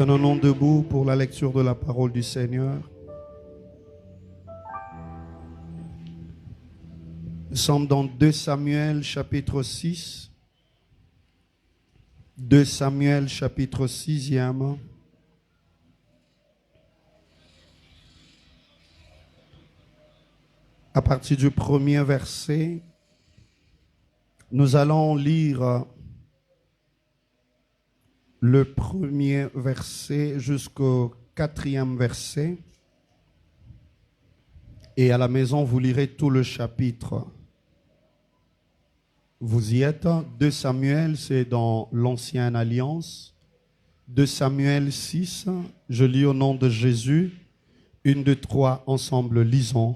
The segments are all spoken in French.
Tenons-nous debout pour la lecture de la parole du Seigneur. Nous sommes dans 2 Samuel chapitre 6. 2 Samuel chapitre 6e. À partir du premier verset, nous allons lire le premier verset jusqu'au 4e verset. Et à la maison, vous lirez tout le chapitre. Vous y êtes. 2 Samuel, c'est dans l'Ancienne Alliance. 2 Samuel 6, je lis au nom de Jésus. 1, 2, 3, ensemble, lisons.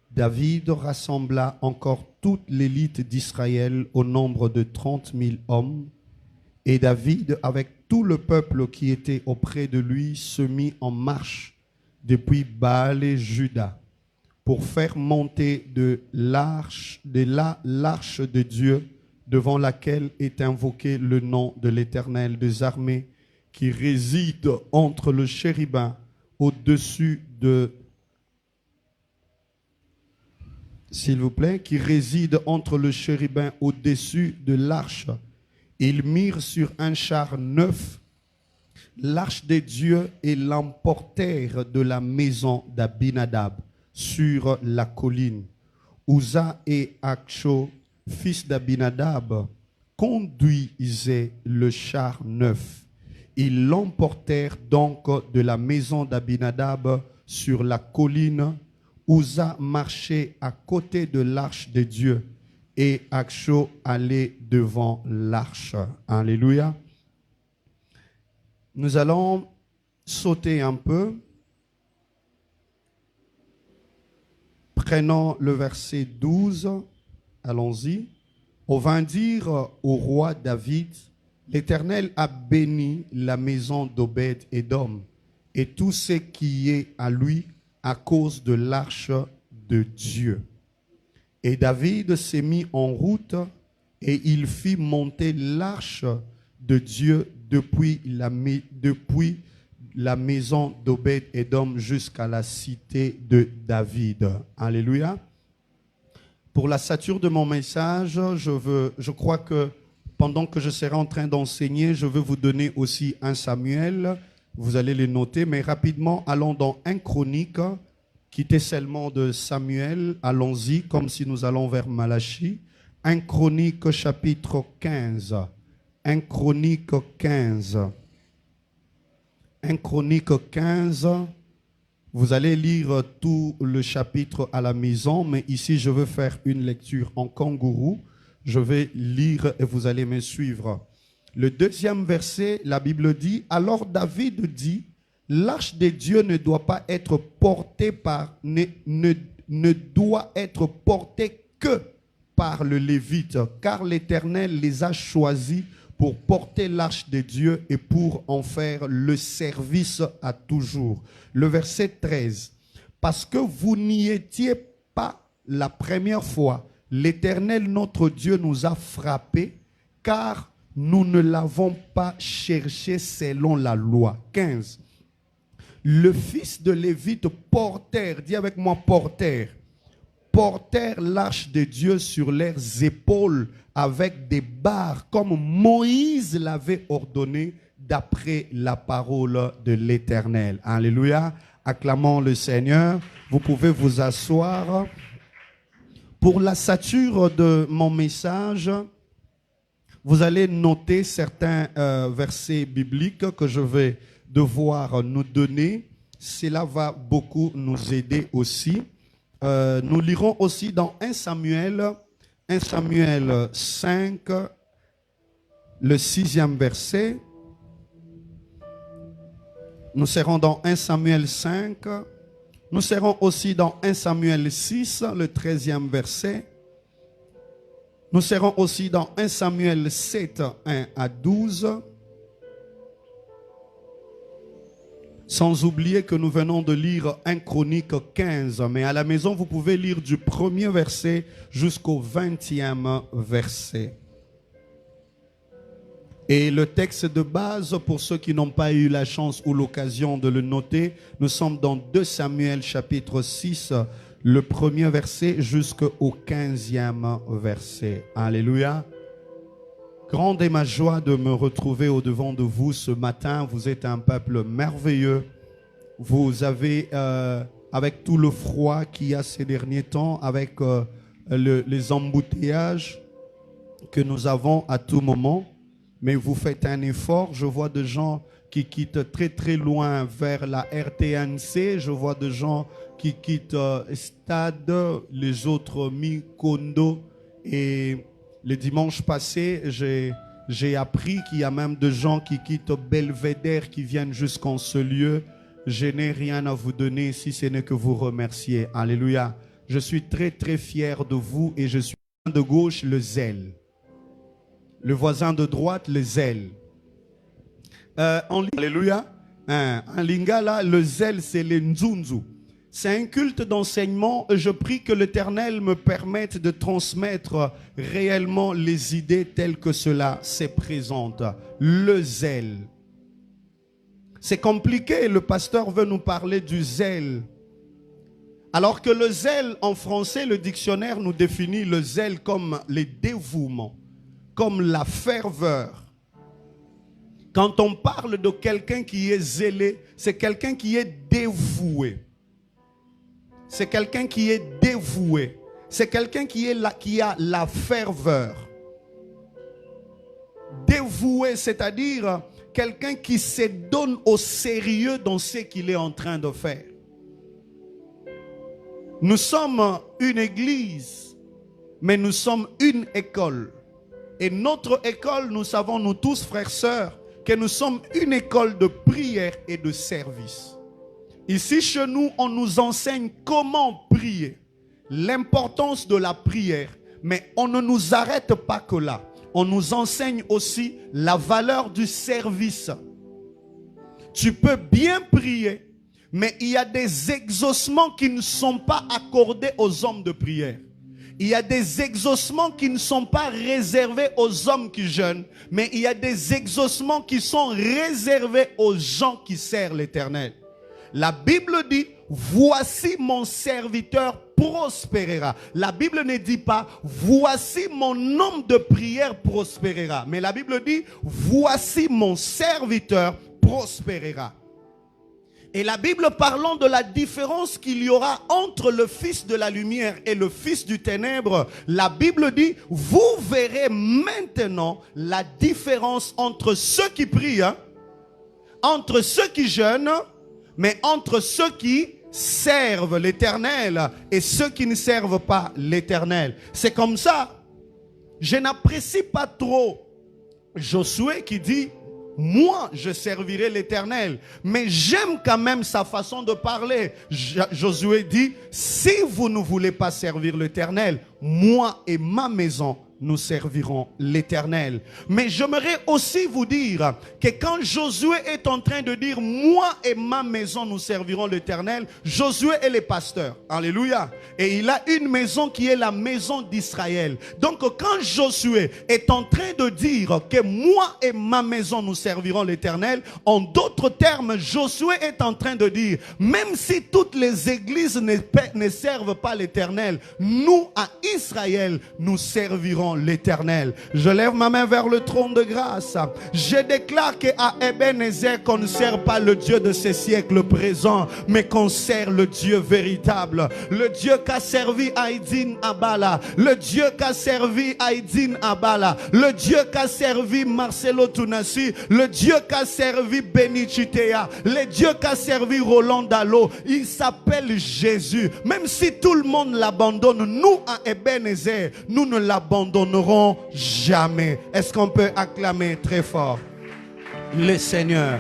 David rassembla encore toute l'élite d'Israël au nombre de 30 000 hommes. Et David, avec tout le peuple qui était auprès de lui, se mit en marche depuis Baal et Juda pour faire monter de l'arche de Dieu devant laquelle est invoqué le nom de l'Éternel des armées qui réside entre le chérubin au-dessus de... S'il vous plaît, qui réside entre le chérubin au-dessus de l'arche. Ils mirent sur un char neuf l'arche des dieux et l'emportèrent de la maison d'Abinadab sur la colline. Uza et Aksho, fils d'Abinadab, conduisaient le char neuf. Ils l'emportèrent donc de la maison d'Abinadab sur la colline. Uza marchait à côté de l'arche de Dieu et Aksho allait devant l'arche. Alléluia. Nous allons sauter un peu. Prenons le verset 12. Allons-y. On va dire au roi David, l'Éternel a béni la maison d'Obed-Édom et tout ce qui est à lui à cause de l'arche de Dieu. Et David s'est mis en route et il fit monter l'arche de Dieu depuis la maison d'Obed-Édom jusqu'à la cité de David. Alléluia. Pour la stature de mon message, je crois que pendant que je serai en train d'enseigner, je veux vous donner aussi un Samuel. Vous allez les noter, mais rapidement, allons dans 1 Chronique. Quittez seulement de Samuel, allons-y comme si nous allons vers Malachie. 1 Chronique chapitre 15. 1 Chronique 15. 1 Chronique 15. Vous allez lire tout le chapitre à la maison, mais ici je veux faire une lecture en kangourou. Je vais lire et vous allez me suivre. Le 2e verset, la Bible dit, alors David dit, l'arche de Dieu ne doit pas être portée ne doit être portée que par le Lévite, car l'Éternel les a choisis pour porter l'arche de Dieu et pour en faire le service à toujours. Le verset 13, parce que vous n'y étiez pas la première fois, l'Éternel notre Dieu nous a frappés, car nous ne l'avons pas cherché selon la loi. 15. Le fils de Lévite portèrent, dis avec moi portèrent l'arche de Dieu sur leurs épaules avec des barres comme Moïse l'avait ordonné d'après la parole de l'Éternel. Alléluia. Acclamons le Seigneur. Vous pouvez vous asseoir. Pour la stature de mon message, vous allez noter certains versets bibliques que je vais devoir nous donner. Cela va beaucoup nous aider aussi. Nous lirons aussi dans 1 Samuel 5, le 6e verset. Nous serons dans 1 Samuel 5. Nous serons aussi dans 1 Samuel 6, le 13e verset. Nous serons aussi dans 1 Samuel 7, 1 à 12. Sans oublier que nous venons de lire 1 Chronique 15. Mais à la maison, vous pouvez lire du 1er verset jusqu'au 20e verset. Et le texte de base, pour ceux qui n'ont pas eu la chance ou l'occasion de le noter, nous sommes dans 2 Samuel chapitre 6, le premier verset jusqu'au 15e verset. Alléluia. Grande est ma joie de me retrouver au-devant de vous ce matin. Vous êtes un peuple merveilleux. Vous avez, avec tout le froid qu'il y a ces derniers temps, avec les embouteillages que nous avons à tout moment, mais vous faites un effort. Je vois des gens qui quittent très très loin vers la RTNC. Je vois des gens qui quittent Stade, les autres Mikondo. Et le dimanche passé, j'ai appris qu'il y a même des gens qui quittent Belvédère, qui viennent jusqu'en ce lieu. Je n'ai rien à vous donner si ce n'est que vous remercier. Alléluia. Je suis très très fier de vous et je suis de gauche le zèle. Le voisin de droite, le zèle. Alléluia. En lingala, le zèle, c'est le nzunzu. C'est un culte d'enseignement. Je prie que l'Éternel me permette de transmettre réellement les idées telles que cela se présente. Le zèle. C'est compliqué. Le pasteur veut nous parler du zèle. Alors que le zèle, en français, le dictionnaire nous définit le zèle comme le dévouement, comme la ferveur. Quand on parle de quelqu'un qui est zélé, c'est quelqu'un qui est dévoué. C'est quelqu'un qui est dévoué. C'est quelqu'un qui a la ferveur. Dévoué, c'est-à-dire quelqu'un qui se donne au sérieux dans ce qu'il est en train de faire. Nous sommes une église, mais nous sommes une école. Et notre école, nous savons, nous tous, frères, sœurs, que nous sommes une école de prière et de service. Ici, chez nous, on nous enseigne comment prier, l'importance de la prière. Mais on ne nous arrête pas que là. On nous enseigne aussi la valeur du service. Tu peux bien prier, mais il y a des exaucements qui ne sont pas accordés aux hommes de prière. Il y a des exaucements qui ne sont pas réservés aux hommes qui jeûnent, mais il y a des exaucements qui sont réservés aux gens qui servent l'Éternel. La Bible dit, voici mon serviteur prospérera. La Bible ne dit pas, voici mon homme de prière prospérera. Mais la Bible dit, voici mon serviteur prospérera. Et la Bible parlant de la différence qu'il y aura entre le fils de la lumière et le fils du ténèbre, la Bible dit, vous verrez maintenant la différence entre ceux qui prient, entre ceux qui jeûnent, mais entre ceux qui servent l'Éternel et ceux qui ne servent pas l'Éternel. C'est comme ça. Je n'apprécie pas trop Josué qui dit, moi je servirai l'Éternel. Mais j'aime quand même sa façon de parler. Josué dit, si vous ne voulez pas servir l'Éternel, moi et ma maison, nous servirons l'Éternel. Mais j'aimerais aussi vous dire que quand Josué est en train de dire, moi et ma maison, nous servirons l'Éternel, Josué est le pasteur. Alléluia. Et il a une maison qui est la maison d'Israël. Donc quand Josué est en train de dire que moi et ma maison, nous servirons l'Éternel, en d'autres termes, Josué est en train de dire, même si toutes les églises ne servent pas l'Éternel, nous à Israël, nous servirons l'Éternel. Je lève ma main vers le trône de grâce. Je déclare qu'à Ebenezer, qu'on ne sert pas le Dieu de ces siècles présents, mais qu'on sert le Dieu véritable. Le Dieu qu'a servi Aïdine Abala. Le Dieu qu'a servi Aïdine Abala. Le Dieu qu'a servi Marcelo Tunasi. Le Dieu qu'a servi Beni Chitea. Le Dieu qu'a servi Roland Dalo. Il s'appelle Jésus. Même si tout le monde l'abandonne, nous à Ebenezer, nous ne l'abandonnerons jamais. Est-ce qu'on peut acclamer très fort le Seigneur?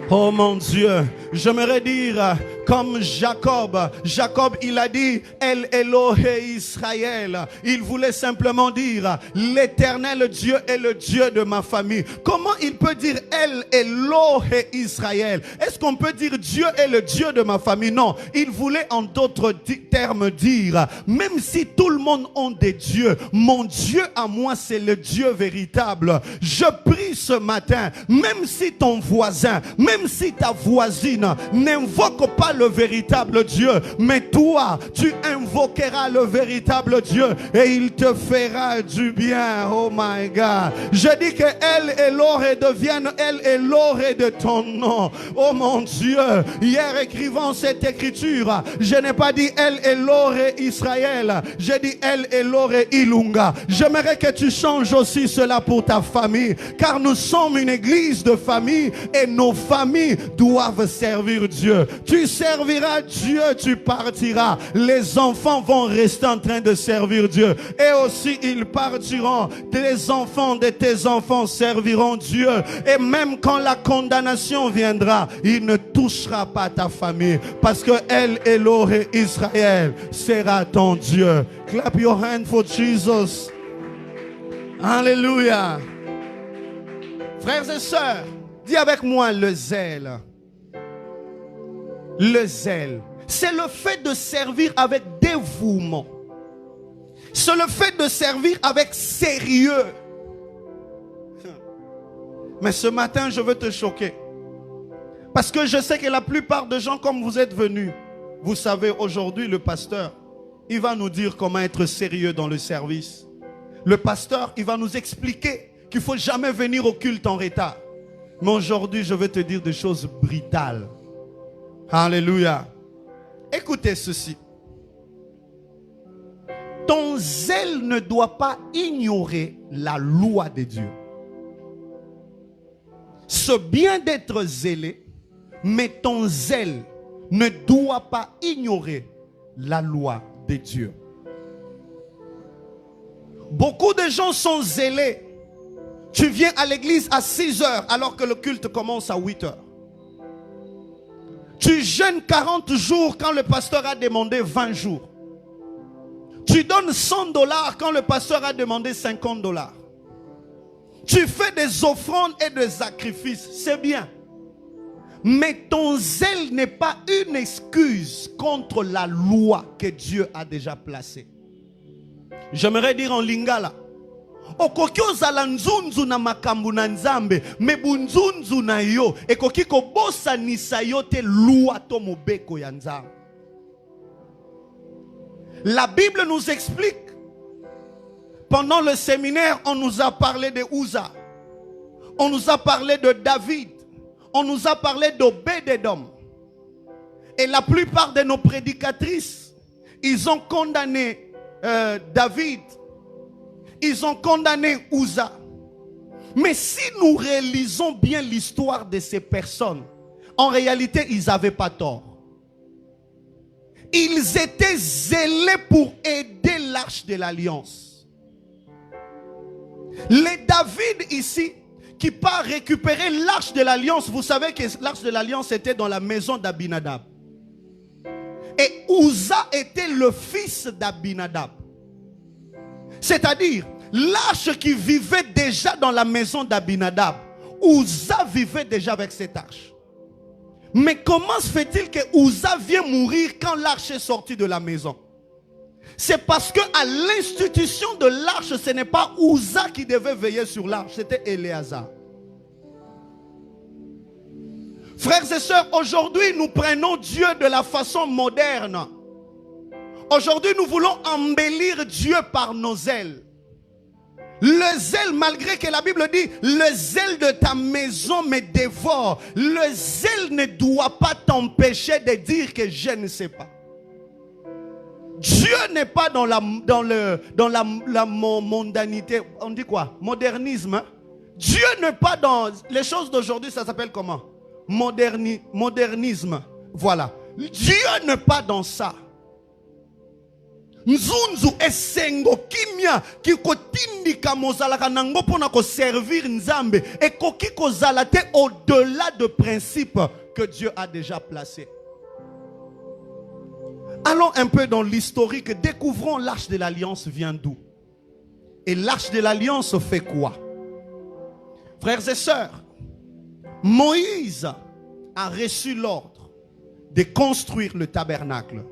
Oh mon Dieu, J'aimerais dire comme Jacob. Jacob, il a dit El Elohe Israël. Il voulait simplement dire l'Éternel Dieu est le Dieu de ma famille. Comment il peut dire El Elohe Israël? Est-ce qu'on peut dire Dieu est le Dieu de ma famille? Non. Il voulait en d'autres termes dire, même si tout le monde a des dieux, mon Dieu à moi c'est le Dieu véritable. Je prie ce matin, même si ton voisin, même si ta voisine n'invoque pas le véritable Dieu, mais toi, tu invoqueras le véritable Dieu et il te fera du bien. Oh my God. Je dis que El Elohe devienne El Elohe de ton nom. Oh mon Dieu. Hier, écrivant cette écriture, je n'ai pas dit El Elohe Israël. J'ai dit El Elohe Ilunga. J'aimerais que tu changes aussi cela pour ta famille, car nous sommes une église de famille et nos familles doivent servir Dieu. Tu serviras Dieu, tu partiras. Les enfants vont rester en train de servir Dieu et aussi ils partiront. Les enfants de tes enfants serviront Dieu et même quand la condamnation viendra, il ne touchera pas ta famille parce que El Elohe Israël sera ton Dieu. Clap your hand for Jesus. Alléluia. Frères et sœurs, dis avec moi le zèle. Le zèle, c'est le fait de servir avec dévouement. C'est le fait de servir avec sérieux. Mais ce matin, je veux te choquer. Parce que je sais que la plupart des gens, comme vous êtes venus, vous savez, aujourd'hui, le pasteur, il va nous dire comment être sérieux dans le service. Le pasteur, il va nous expliquer qu'il ne faut jamais venir au culte en retard. Mais aujourd'hui, je vais te dire des choses brutales. Alléluia. Écoutez ceci. Ton zèle ne doit pas ignorer la loi de Dieu. C'est bien d'être zélé, mais ton zèle ne doit pas ignorer la loi de Dieu. Beaucoup de gens sont zélés. Tu viens à l'église à 6 heures alors que le culte commence à 8 heures. Tu jeûnes 40 jours quand le pasteur a demandé 20 jours. Tu donnes $100 quand le pasteur a demandé $50. Tu fais des offrandes et des sacrifices, c'est bien. Mais ton zèle n'est pas une excuse contre la loi que Dieu a déjà placée. J'aimerais dire en lingala, okoki ozala nzunzu na makambu na nzambe, me bunzunzu na yo ekoki kobosanisa yo te loi to mobeko ya nzambe. La Bible nous explique. Pendant le séminaire, on nous a parlé de Uza. On nous a parlé de David. On nous a parlé d'Obed-Edom. Et la plupart de nos prédicatrices, ils ont condamné David. Ils ont condamné Uza. Mais si nous réalisons bien l'histoire de ces personnes, en réalité, ils n'avaient pas tort. Ils étaient zélés pour aider l'arche de l'alliance. Les David ici, qui part récupérer l'arche de l'alliance, vous savez que l'arche de l'alliance était dans la maison d'Abinadab. Et Uza était le fils d'Abinadab. C'est-à-dire, l'arche qui vivait déjà dans la maison d'Abinadab, Uza vivait déjà avec cette arche. Mais comment se fait-il que Uza vient mourir quand l'arche est sortie de la maison? C'est parce que à l'institution de l'arche, ce n'est pas Uza qui devait veiller sur l'arche, c'était Éléazar. Frères et sœurs, aujourd'hui nous prenons Dieu de la façon moderne. Aujourd'hui nous voulons embellir Dieu par nos ailes. Le zèle, malgré que la Bible dit, le zèle de ta maison me dévore. Le zèle ne doit pas t'empêcher de dire que je ne sais pas. Dieu n'est pas dans la mondanité. On dit quoi? Modernisme. Hein? Dieu n'est pas dans les choses d'aujourd'hui, ça s'appelle comment? Modernisme. Voilà. Dieu n'est pas dans ça. Nzunzu esengo kimia ki kotindika mozalaka nango pona ko servir nzambe et koki kozala te au-delà de principes que Dieu a déjà placées. Allons un peu dans l'historique, découvrons l'arche de l'alliance vient d'où? Et l'arche de l'alliance fait quoi? Frères et sœurs, Moïse a reçu l'ordre de construire le tabernacle.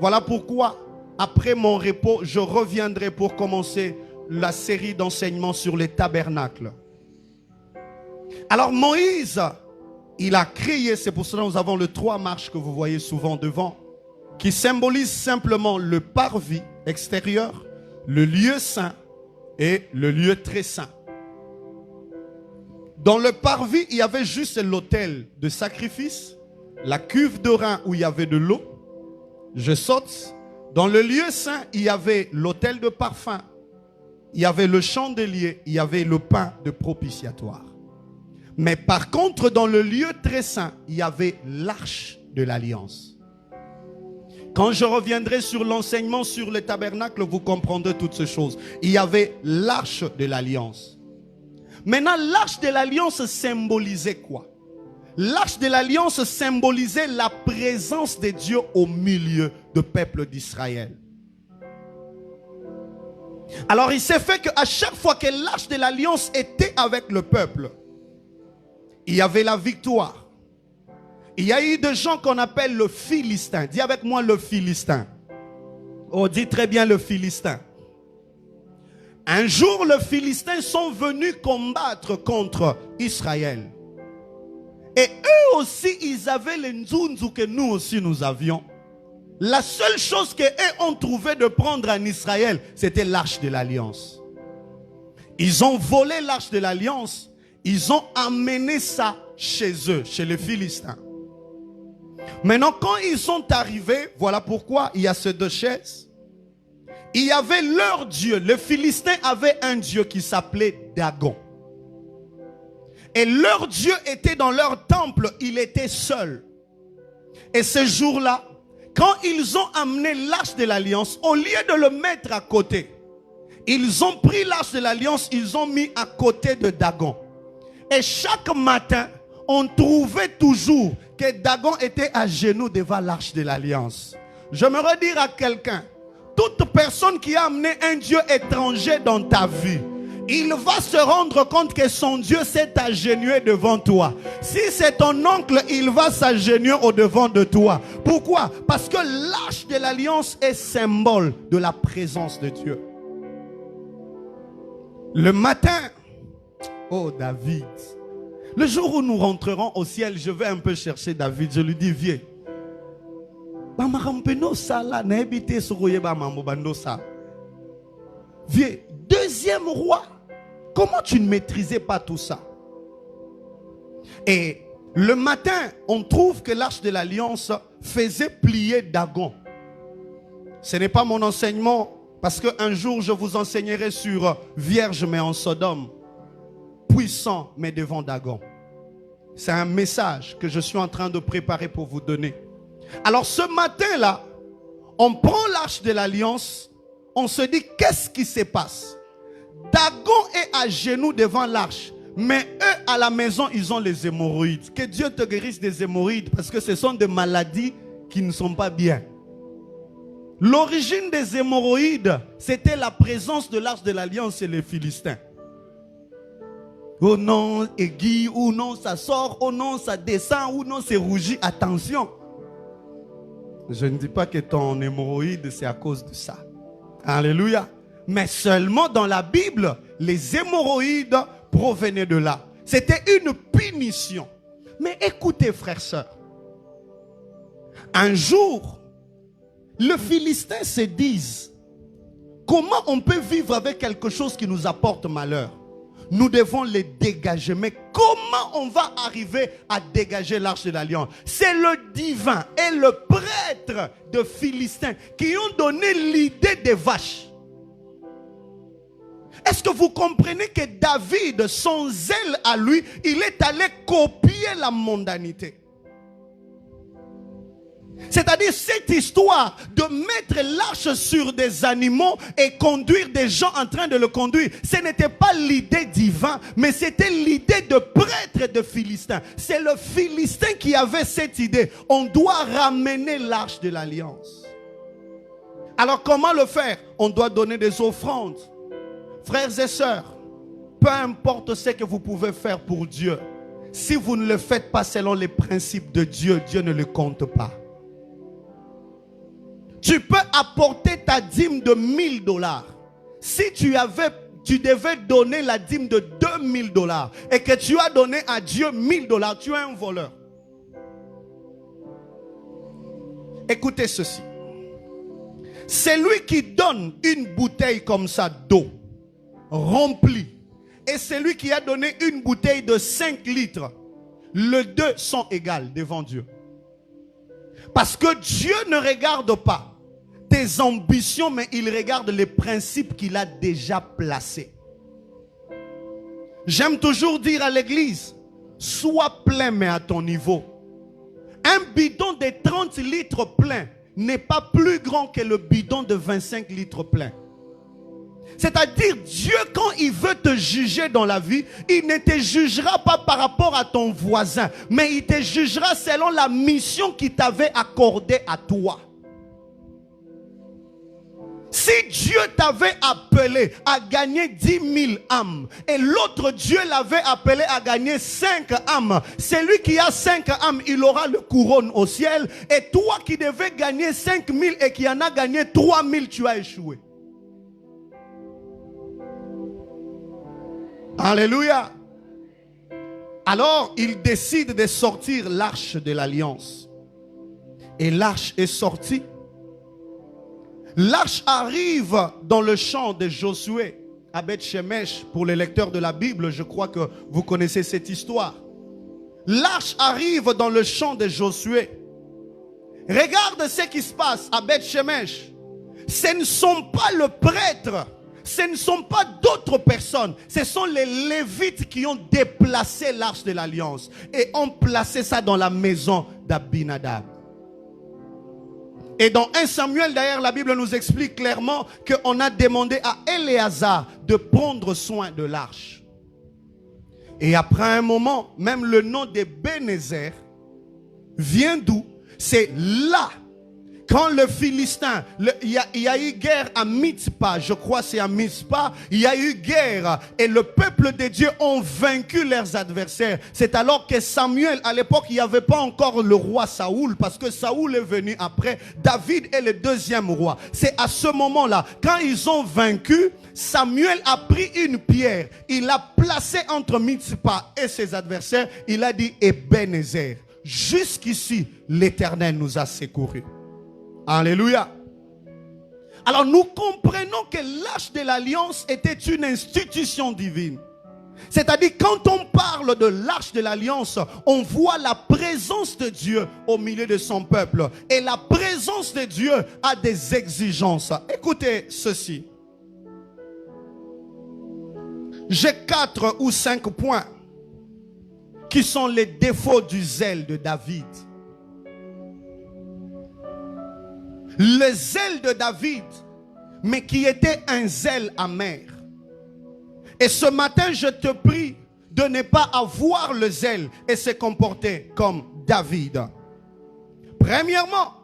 Voilà pourquoi, après mon repos, je reviendrai pour commencer la série d'enseignements sur les tabernacles. Alors Moïse, il a créé, c'est pour cela que nous avons les 3 marches que vous voyez souvent devant, qui symbolisent simplement le parvis extérieur, le lieu saint et le lieu très saint. Dans le parvis, il y avait juste l'autel de sacrifice, la cuve de rein où il y avait de l'eau. Je saute. Dans le lieu saint, il y avait l'autel de parfum, il y avait le chandelier, il y avait le pain de propitiatoire. Mais par contre, dans le lieu très saint, il y avait l'arche de l'alliance. Quand je reviendrai sur l'enseignement sur le tabernacle, vous comprendrez toutes ces choses. Il y avait l'arche de l'alliance. Maintenant, l'arche de l'alliance symbolisait quoi? L'arche de l'alliance symbolisait la présence de Dieu au milieu du peuple d'Israël. Alors il s'est fait qu'à chaque fois que l'arche de l'alliance était avec le peuple, il y avait la victoire. Il y a eu des gens qu'on appelle le Philistin. Dis avec moi le Philistin. Oh, dis très bien le Philistin. Un jour, les Philistins sont venus combattre contre Israël. Et eux aussi, ils avaient les nzunzu que nous aussi nous avions. La seule chose qu'eux ont trouvé de prendre en Israël, c'était l'arche de l'alliance. Ils ont volé l'arche de l'alliance. Ils ont amené ça chez eux, chez les Philistins. Maintenant, quand ils sont arrivés, voilà pourquoi il y a ces 2 chaises. Il y avait leur dieu. Les Philistins avaient un dieu qui s'appelait Dagon. Et leur dieu était dans leur temple. Il était seul. Et ce jour-là, quand ils ont amené l'arche de l'alliance, au lieu de le mettre à côté, ils ont pris l'arche de l'alliance, ils ont mis à côté de Dagon. Et chaque matin, on trouvait toujours que Dagon était à genoux devant l'arche de l'alliance. J'aimerais dire à quelqu'un, toute personne qui a amené un Dieu étranger dans ta vie, il va se rendre compte que son Dieu s'est agenouillé devant toi. Si c'est ton oncle, il va s'agenouiller au-devant de toi. Pourquoi? Parce que l'arche de l'alliance est symbole de la présence de Dieu. Le matin, oh David, le jour où nous rentrerons au ciel, je vais un peu chercher David, je lui dis, viens. Viens, 2e roi. Comment tu ne maîtrisais pas tout ça? Et le matin, on trouve que l'arche de l'alliance faisait plier Dagon. Ce n'est pas mon enseignement, parce qu'un jour je vous enseignerai sur Vierge mais en Sodome, puissant mais devant Dagon. C'est un message que je suis en train de préparer pour vous donner. Alors ce matin-là, on prend l'arche de l'alliance, on se dit qu'est-ce qui se passe? Dagon est à genoux devant l'arche, mais eux à la maison ils ont les hémorroïdes. Que Dieu te guérisse des hémorroïdes, parce que ce sont des maladies qui ne sont pas bien. L'origine des hémorroïdes, c'était la présence de l'arche de l'alliance chez les Philistins. Oh non, aiguille, ou non, ça sort, oh non, ça descend, ou non, c'est rougi. Attention. Je ne dis pas que ton hémorroïde, c'est à cause de ça. Alléluia. Mais seulement dans la Bible, les hémorroïdes provenaient de là. C'était une punition. Mais écoutez, frères, sœurs. Un jour, les Philistins se disent, comment on peut vivre avec quelque chose qui nous apporte malheur? Nous devons les dégager. Mais comment on va arriver à dégager l'arche de l'alliance? C'est le divin et le prêtre de Philistins qui ont donné l'idée des vaches. Est-ce que vous comprenez que David, son zèle à lui, il est allé copier la mondanité? C'est-à-dire cette histoire de mettre l'arche sur des animaux et conduire des gens en train de le conduire, ce n'était pas l'idée divine, mais c'était l'idée de prêtres et de Philistins. C'est le Philistin qui avait cette idée. On doit ramener l'arche de l'alliance. Alors comment le faire? On doit donner des offrandes. Frères et sœurs, peu importe ce que vous pouvez faire pour Dieu, si vous ne le faites pas selon les principes de Dieu, Dieu ne le compte pas. Tu peux apporter ta dîme de 1000 $. Si tu devais donner la dîme de 2000 $ et que tu as donné à Dieu 1000 $, tu es un voleur. Écoutez ceci. C'est lui qui donne une bouteille comme ça d'eau remplie. Et celui qui a donné une bouteille de 5 litres. Les deux sont égales devant Dieu. Parce que Dieu ne regarde pas tes ambitions, mais il regarde les principes qu'il a déjà placés. J'aime toujours dire à l'église, sois plein mais à ton niveau. Un bidon de 30 litres plein n'est pas plus grand que le bidon de 25 litres plein. C'est-à-dire, Dieu, quand il veut te juger dans la vie, il ne te jugera pas par rapport à ton voisin, mais il te jugera selon la mission qu'il t'avait accordée à toi. Si Dieu t'avait appelé à gagner 10 000 âmes et l'autre Dieu l'avait appelé à gagner 5 âmes, celui qui a 5 âmes, il aura le couronne au ciel. Et toi qui devais gagner 5 000 et qui en a gagné 3 000, tu as échoué. Alléluia. Alors, il décide de sortir l'arche de l'alliance. Et l'arche est sortie. L'arche arrive dans le champ de Josué, à Beth-Shemesh. Pour les lecteurs de la Bible, je crois que vous connaissez cette histoire. L'arche arrive dans le champ de Josué. Regarde ce qui se passe à Beth-Shemesh. Ce ne sont pas le prêtre, ce ne sont pas d'autres personnes. Ce sont les Lévites qui ont déplacé l'arche de l'alliance et ont placé ça dans la maison d'Abinadab. Et dans 1 Samuel, d'ailleurs, la Bible nous explique clairement qu'on a demandé à Éléazar de prendre soin de l'arche. Et après un moment, même le nom de Bénézer vient d'où? C'est là. Quand le Philistin, il y a eu guerre à Mitzpah, je crois c'est à Mitzpah, il y a eu guerre et le peuple de Dieu ont vaincu leurs adversaires. C'est alors que Samuel, à l'époque, il n'y avait pas encore le roi Saoul, parce que Saoul est venu après. David est le deuxième roi. C'est à ce moment-là, quand ils ont vaincu, Samuel a pris une pierre, il l'a placée entre Mitzpah et ses adversaires, il a dit Ebenezer. Jusqu'ici, l'Éternel nous a secourus. Alléluia. Alors nous comprenons que l'arche de l'alliance était une institution divine. C'est-à-dire quand on parle de l'arche de l'alliance, on voit la présence de Dieu au milieu de son peuple. Et la présence de Dieu a des exigences. Écoutez ceci. J'ai 4 ou 5 points qui sont les défauts du zèle de David. Le zèle de David, mais qui était un zèle amer. Et ce matin, je te prie de ne pas avoir le zèle et se comporter comme David. Premièrement,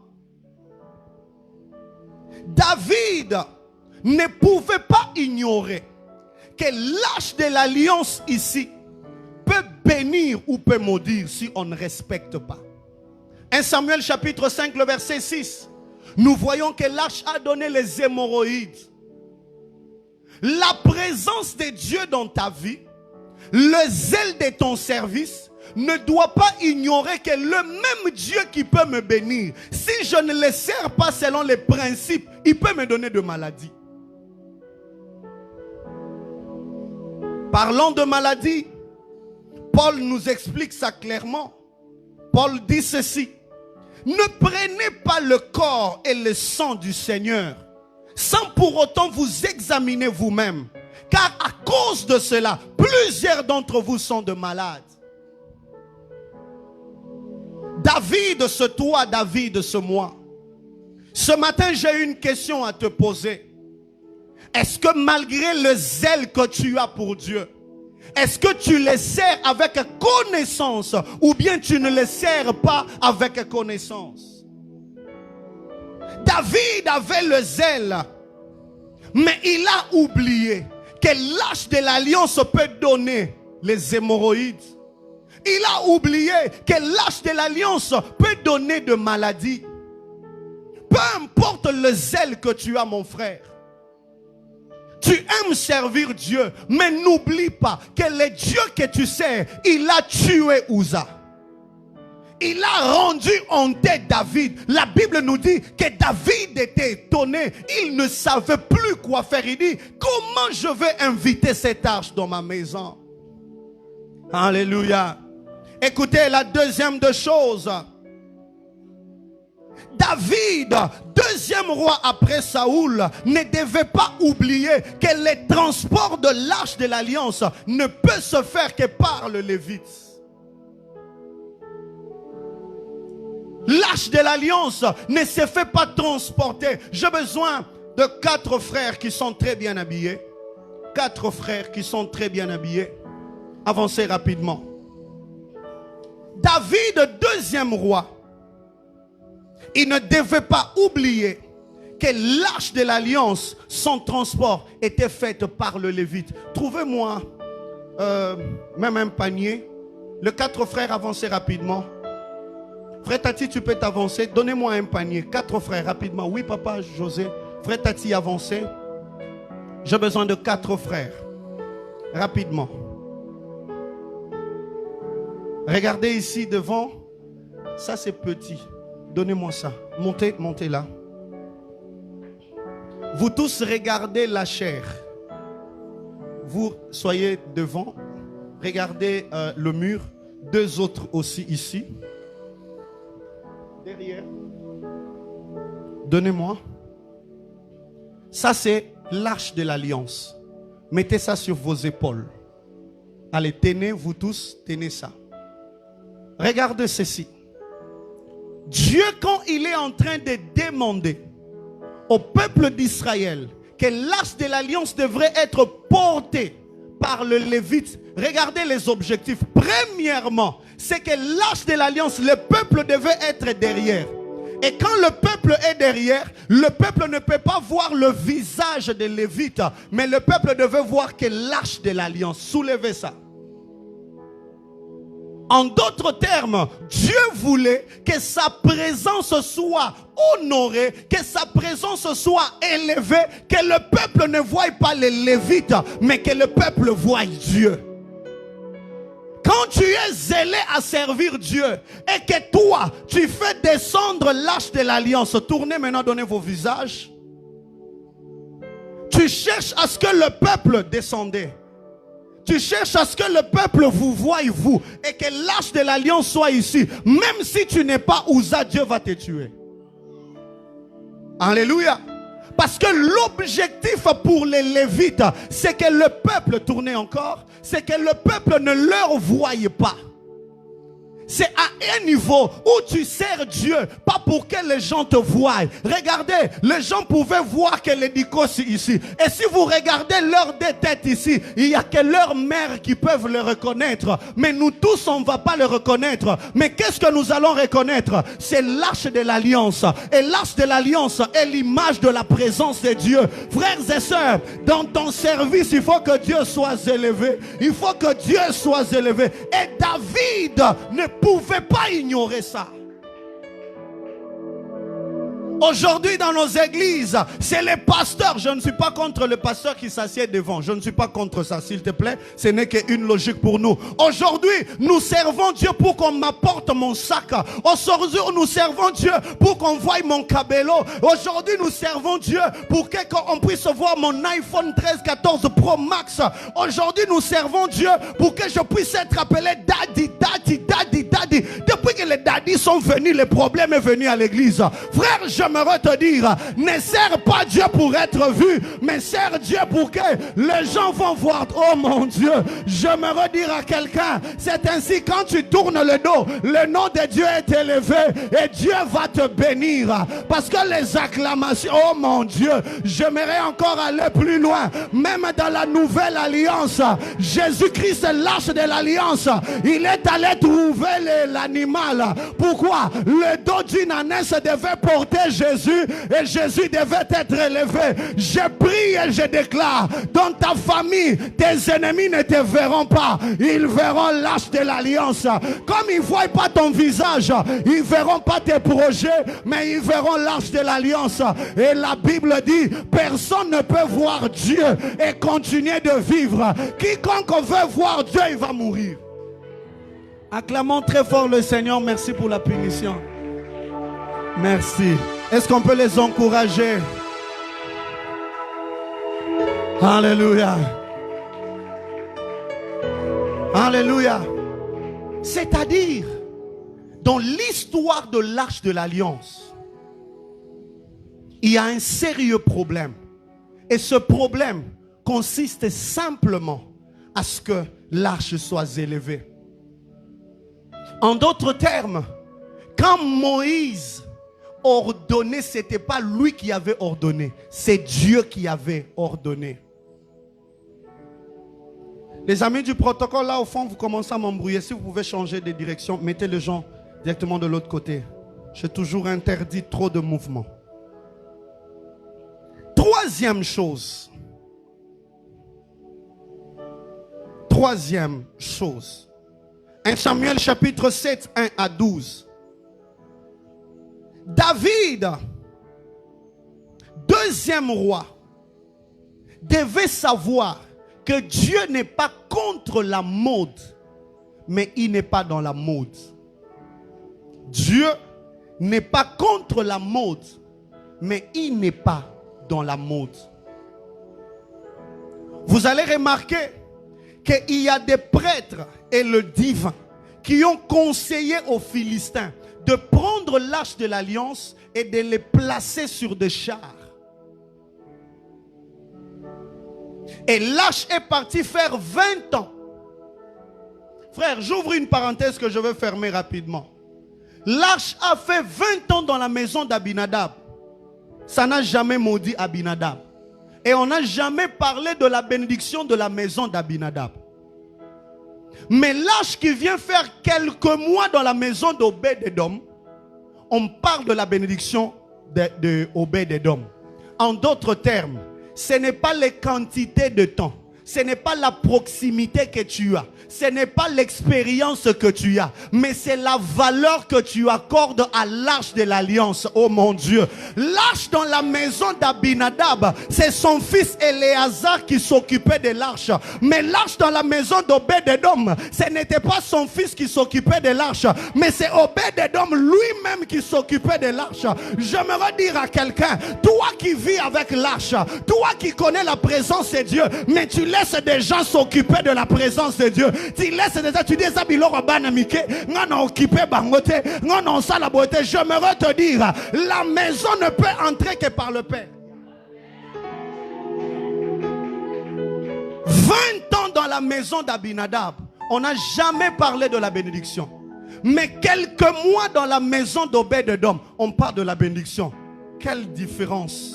David ne pouvait pas ignorer que l'arche de l'alliance ici peut bénir ou peut maudire si on ne respecte pas. 1 Samuel chapitre 5, le verset 6. Nous voyons que l'arche a donné les hémorroïdes. La présence de Dieu dans ta vie, le zèle de ton service, ne doit pas ignorer que le même Dieu qui peut me bénir, si je ne le sers pas selon les principes, il peut me donner de maladies. Parlons de maladie. Paul nous explique ça clairement. Paul dit ceci. Ne prenez pas le corps et le sang du Seigneur sans pour autant vous examiner vous-même. Car à cause de cela, plusieurs d'entre vous sont de malades. David, ce toi, David, ce moi. Ce matin, j'ai une question à te poser. Est-ce que malgré le zèle que tu as pour Dieu, est-ce que tu le sers avec connaissance ou bien tu ne le sers pas avec connaissance? David avait le zèle, mais il a oublié que l'âge de l'alliance peut donner les hémorroïdes. Il a oublié que l'âge de l'alliance peut donner de maladies. Peu importe le zèle que tu as, mon frère. Tu aimes servir Dieu, mais n'oublie pas que le Dieu que tu sers, il a tué Uza. Il a rendu honteux David. La Bible nous dit que David était étonné. Il ne savait plus quoi faire. Il dit, comment je vais inviter cette arche dans ma maison? Alléluia. Écoutez, la deuxième des choses. David, deuxième roi après Saoul, ne devait pas oublier que le transport de l'arche de l'alliance ne peut se faire que par le Lévite. L'arche de l'alliance ne se fait pas transporter. J'ai besoin de 4 frères qui sont très bien habillés. 4 frères qui sont très bien habillés. Avancez rapidement. David, deuxième roi, il ne devait pas oublier que l'arche de l'alliance, son transport était fait par le Lévite. Trouvez-moi même un panier. Les 4 frères, avancez rapidement. Frère Tati, tu peux t'avancer. Donnez-moi un panier. 4 frères, rapidement. Oui, papa, José. Frère Tati, avancez. J'ai besoin de 4 frères. Rapidement. Regardez ici devant. Ça, c'est petit. Donnez-moi ça. Montez, montez là. Vous tous regardez la chair. Vous soyez devant. Regardez le mur. 2 autres aussi ici. Derrière. Donnez-moi. Ça, c'est l'arche de l'alliance. Mettez ça sur vos épaules. Allez, tenez, vous tous, tenez ça. Regardez ceci. Dieu, quand il est en train de demander au peuple d'Israël que l'arche de l'alliance devrait être portée par le Lévite, regardez les objectifs. Premièrement, c'est que l'arche de l'alliance, le peuple devait être derrière. Et quand le peuple est derrière, le peuple ne peut pas voir le visage des Lévites, mais le peuple devait voir que l'arche de l'alliance. Soulevez ça. En d'autres termes, Dieu voulait que sa présence soit honorée, que sa présence soit élevée, que le peuple ne voie pas les Lévites, mais que le peuple voie Dieu. Quand tu es zélé à servir Dieu et que toi, tu fais descendre l'arche de l'alliance, tournez maintenant, donnez vos visages. Tu cherches à ce que le peuple descende. Tu cherches à ce que le peuple vous voie, vous, et que l'arche de l'alliance soit ici. Même si tu n'es pas Uza, Dieu va te tuer. Alléluia. Parce que l'objectif pour les Lévites, c'est que le peuple, tournez encore, c'est que le peuple ne leur voie pas. C'est à un niveau où tu sers Dieu, pas pour que les gens te voient. Regardez, les gens pouvaient voir que les dicos ici. Et si vous regardez leurs 2 têtes ici, il n'y a que leurs mères qui peuvent le reconnaître. Mais nous tous, on ne va pas le reconnaître. Mais qu'est-ce que nous allons reconnaître? C'est l'arche de l'alliance. Et l'arche de l'alliance est l'image de la présence de Dieu. Frères et sœurs, dans ton service, il faut que Dieu soit élevé. Il faut que Dieu soit élevé. Et David ne pouvait pas ignorer ça. Aujourd'hui dans nos églises, c'est les pasteurs. Je ne suis pas contre le pasteur qui s'assied devant. Je ne suis pas contre ça, s'il te plaît. Ce n'est qu'une logique pour nous. Aujourd'hui, nous servons Dieu pour qu'on m'apporte mon sac. Aujourd'hui, nous servons Dieu pour qu'on voie mon cabello. Aujourd'hui, nous servons Dieu pour qu'on puisse voir mon iPhone 13, 14 Pro Max. Aujourd'hui, nous servons Dieu pour que je puisse être appelé Daddy, Daddy, Daddy, Daddy. Depuis que les daddies sont venus, le problème est venu à l'église. Frère, j'aimerais te dire, ne sers pas Dieu pour être vu, mais sers Dieu pour que les gens vont voir. Oh mon Dieu, j'aimerais dire à quelqu'un, c'est ainsi quand tu tournes le dos, le nom de Dieu est élevé et Dieu va te bénir. Parce que les acclamations, oh mon Dieu, j'aimerais encore aller plus loin. Même dans la nouvelle alliance, Jésus-Christ, l'arche de l'alliance, il est allé trouver l'animal. Pourquoi? Le dos d'une ânesse devait porter Jésus et Jésus devait être élevé. Je prie et je déclare, dans ta famille, tes ennemis ne te verront pas. Ils verront l'arche de l'alliance. Comme ils ne voient pas ton visage, ils ne verront pas tes projets, mais ils verront l'arche de l'alliance. Et la Bible dit, personne ne peut voir Dieu et continuer de vivre. Quiconque veut voir Dieu, il va mourir. Acclamons très fort le Seigneur. Merci pour la punition. Merci. Est-ce qu'on peut les encourager? Alléluia. Alléluia. C'est-à-dire, dans l'histoire de l'arche de l'alliance, il y a un sérieux problème. Et ce problème consiste simplement à ce que l'arche soit élevée. En d'autres termes, quand Moïse ordonnait, ce n'était pas lui qui avait ordonné, c'est Dieu qui avait ordonné. Les amis du protocole, là au fond, vous commencez à m'embrouiller. Si vous pouvez changer de direction, mettez les gens directement de l'autre côté. J'ai toujours interdit trop de mouvements. Troisième chose. Troisième chose. 1 Samuel chapitre 7, 1 à 12. David, deuxième roi, devait savoir que Dieu n'est pas contre la mode, mais il n'est pas dans la mode. Dieu n'est pas contre la mode, mais il n'est pas dans la mode. Vous allez remarquer qu'il y a des prêtres et le divin qui ont conseillé aux Philistins de prendre l'arche de l'alliance et de les placer sur des chars. Et l'arche est partie faire 20 ans. Frère, j'ouvre une parenthèse que je vais fermer rapidement. L'arche a fait 20 ans dans la maison d'Abinadab. Ça n'a jamais maudit Abinadab. Et on n'a jamais parlé de la bénédiction de la maison d'Abinadab. Mais l'arche qui vient faire quelques mois dans la maison d'Obed-Edom, on parle de la bénédiction d'Obed-Edom. En d'autres termes, ce n'est pas les quantités de temps, ce n'est pas la proximité que tu as, ce n'est pas l'expérience que tu as, mais c'est la valeur que tu accordes à l'arche de l'alliance. Oh mon Dieu, l'arche dans la maison d'Abinadab, c'est son fils Éléazar qui s'occupait de l'arche. Mais l'arche dans la maison d'Obed-Edom, ce n'était pas son fils qui s'occupait de l'arche, mais c'est Obed-Edom lui-même qui s'occupait de l'arche. J'aimerais dire à quelqu'un, toi qui vis avec l'arche, toi qui connais la présence de Dieu, mais tu laisses des gens s'occuper de la présence de Dieu. Tu laisses des gens, tu dis ça, j'aimerais te dire, la maison ne peut entrer que par le Père. 20 ans dans la maison d'Abinadab, on n'a jamais parlé de la bénédiction. Mais quelques mois dans la maison d'Obed-Edom, on parle de la bénédiction. Quelle différence!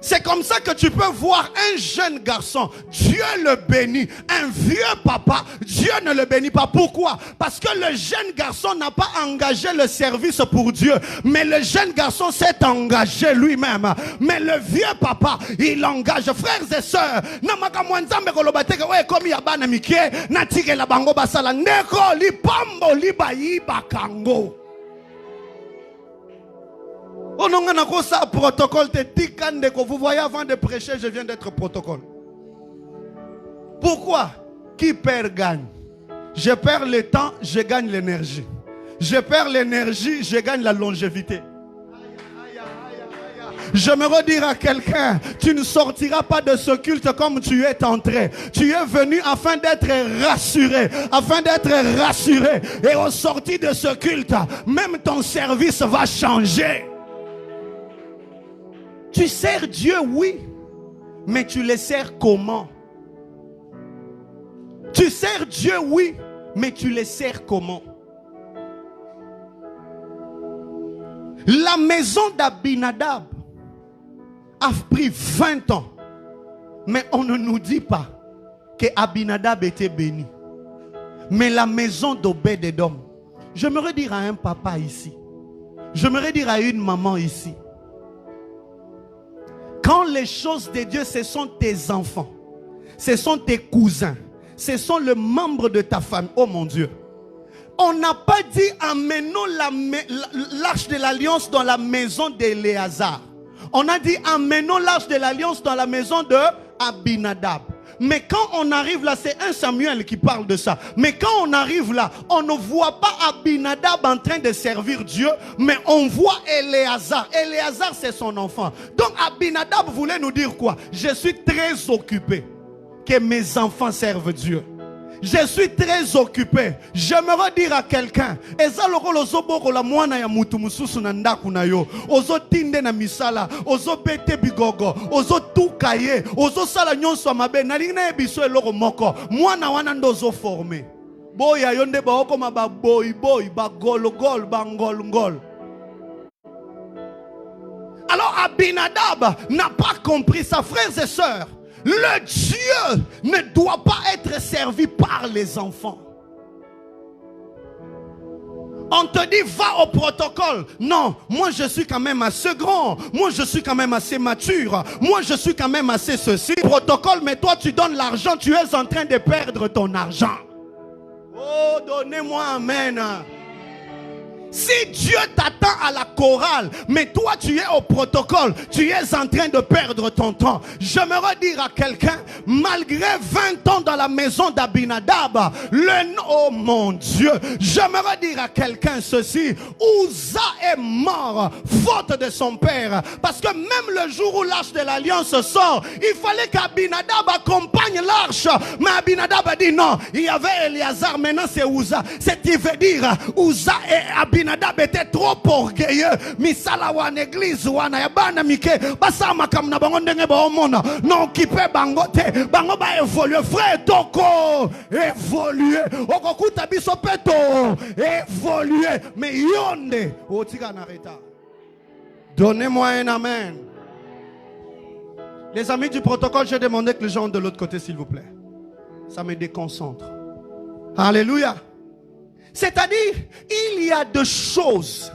C'est comme ça que tu peux voir un jeune garçon, Dieu le bénit. Un vieux papa, Dieu ne le bénit pas. Pourquoi? Parce que le jeune garçon n'a pas engagé le service pour Dieu, mais le jeune garçon s'est engagé lui-même. Mais le vieux papa, il engage. Frères et sœurs, protocole, vous voyez, avant de prêcher, je viens d'être protocole. Pourquoi? Qui perd gagne. Je perds le temps, je gagne l'énergie. Je perds l'énergie, je gagne la longévité. J'aimerais dire à quelqu'un, tu ne sortiras pas de ce culte comme tu es entré. Tu es venu afin d'être rassuré, Et au sorti de ce culte, même ton service va changer. Tu sers Dieu, oui, mais tu le sers comment? Tu sers Dieu, oui, mais tu le sers comment? La maison d'Abinadab a pris 20 ans, mais on ne nous dit pas que Abinadab était béni. Mais la maison d'Obed-Edom, j'aimerais dire à un papa ici, j'aimerais dire à une maman ici, quand les choses de Dieu, ce sont tes enfants, ce sont tes cousins, ce sont les membres de ta famille, oh mon Dieu. On n'a pas dit amenons l'arche de l'alliance dans la maison d'Éléazar. On a dit amenons l'arche de l'alliance dans la maison de Abinadab. Mais quand on arrive là, c'est 1 Samuel qui parle de ça. Mais quand on arrive là, on ne voit pas Abinadab en train de servir Dieu, mais on voit Éléazar. Éléazar, c'est son enfant. Donc Abinadab voulait nous dire quoi? Je suis très occupé que mes enfants servent Dieu. Je suis très occupé. J'aimerais dire à quelqu'un, alors Abinadab n'a pas compris ça, frères et sœurs. Le Dieu ne doit pas être servi par les enfants. On te dit va au protocole. Non, moi je suis quand même assez grand. Moi je suis quand même assez mature. Moi je suis quand même assez ceci. Protocole, mais toi tu donnes l'argent. Tu es en train de perdre ton argent. Oh, donnez-moi amen. Si Dieu t'attend à la chorale, mais toi tu es au protocole, tu es en train de perdre ton temps. J'aimerais dire à quelqu'un, malgré 20 ans dans la maison d'Abinadab, oh mon Dieu, j'aimerais dire à quelqu'un ceci, Uza est mort, faute de son père. Parce que même le jour où l'arche de l'alliance sort, il fallait qu'Abinadab accompagne l'arche. Mais Abinadab a dit non, il y avait Éléazar, maintenant c'est Uza. C'est qui veut dire, Uza et Abinadab était trop orgueilleux. Misala wan église wana yabana mike basa makamna bango ndenge ba omona non kipe bangote bango ba évoluer frère toko évoluer okokuta biso peto évoluer mais yonde otika na retard. Donnez-moi un amen. Les amis du protocole, j'ai demandé que les gens de l'autre côté s'il vous plaît. Ça me déconcentre. Alléluia. C'est-à-dire, il y a des choses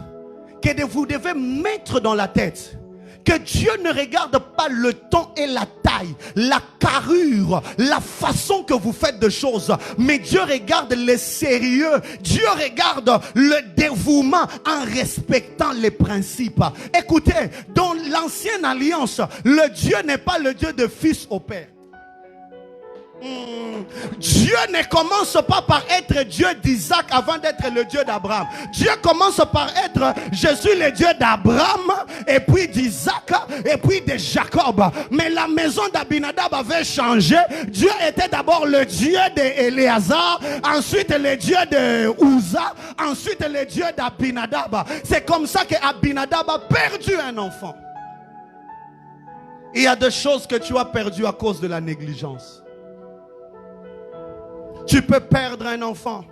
que vous devez mettre dans la tête. Que Dieu ne regarde pas le temps et la taille, la carrure, la façon que vous faites de choses. Mais Dieu regarde le sérieux. Dieu regarde le dévouement en respectant les principes. Écoutez, dans l'ancienne alliance, le Dieu n'est pas le Dieu de fils au père. Dieu ne commence pas par être Dieu d'Isaac avant d'être le Dieu d'Abraham. Dieu commence par être je suis le Dieu d'Abraham et puis d'Isaac et puis de Jacob. Mais la maison d'Abinadab avait changé. Dieu était d'abord le Dieu d'Éléazar, ensuite le Dieu de Uza, ensuite le Dieu d'Abinadab. C'est comme ça que Abinadab a perdu un enfant. Il y a des choses que tu as perdues à cause de la négligence. Tu peux perdre un enfant.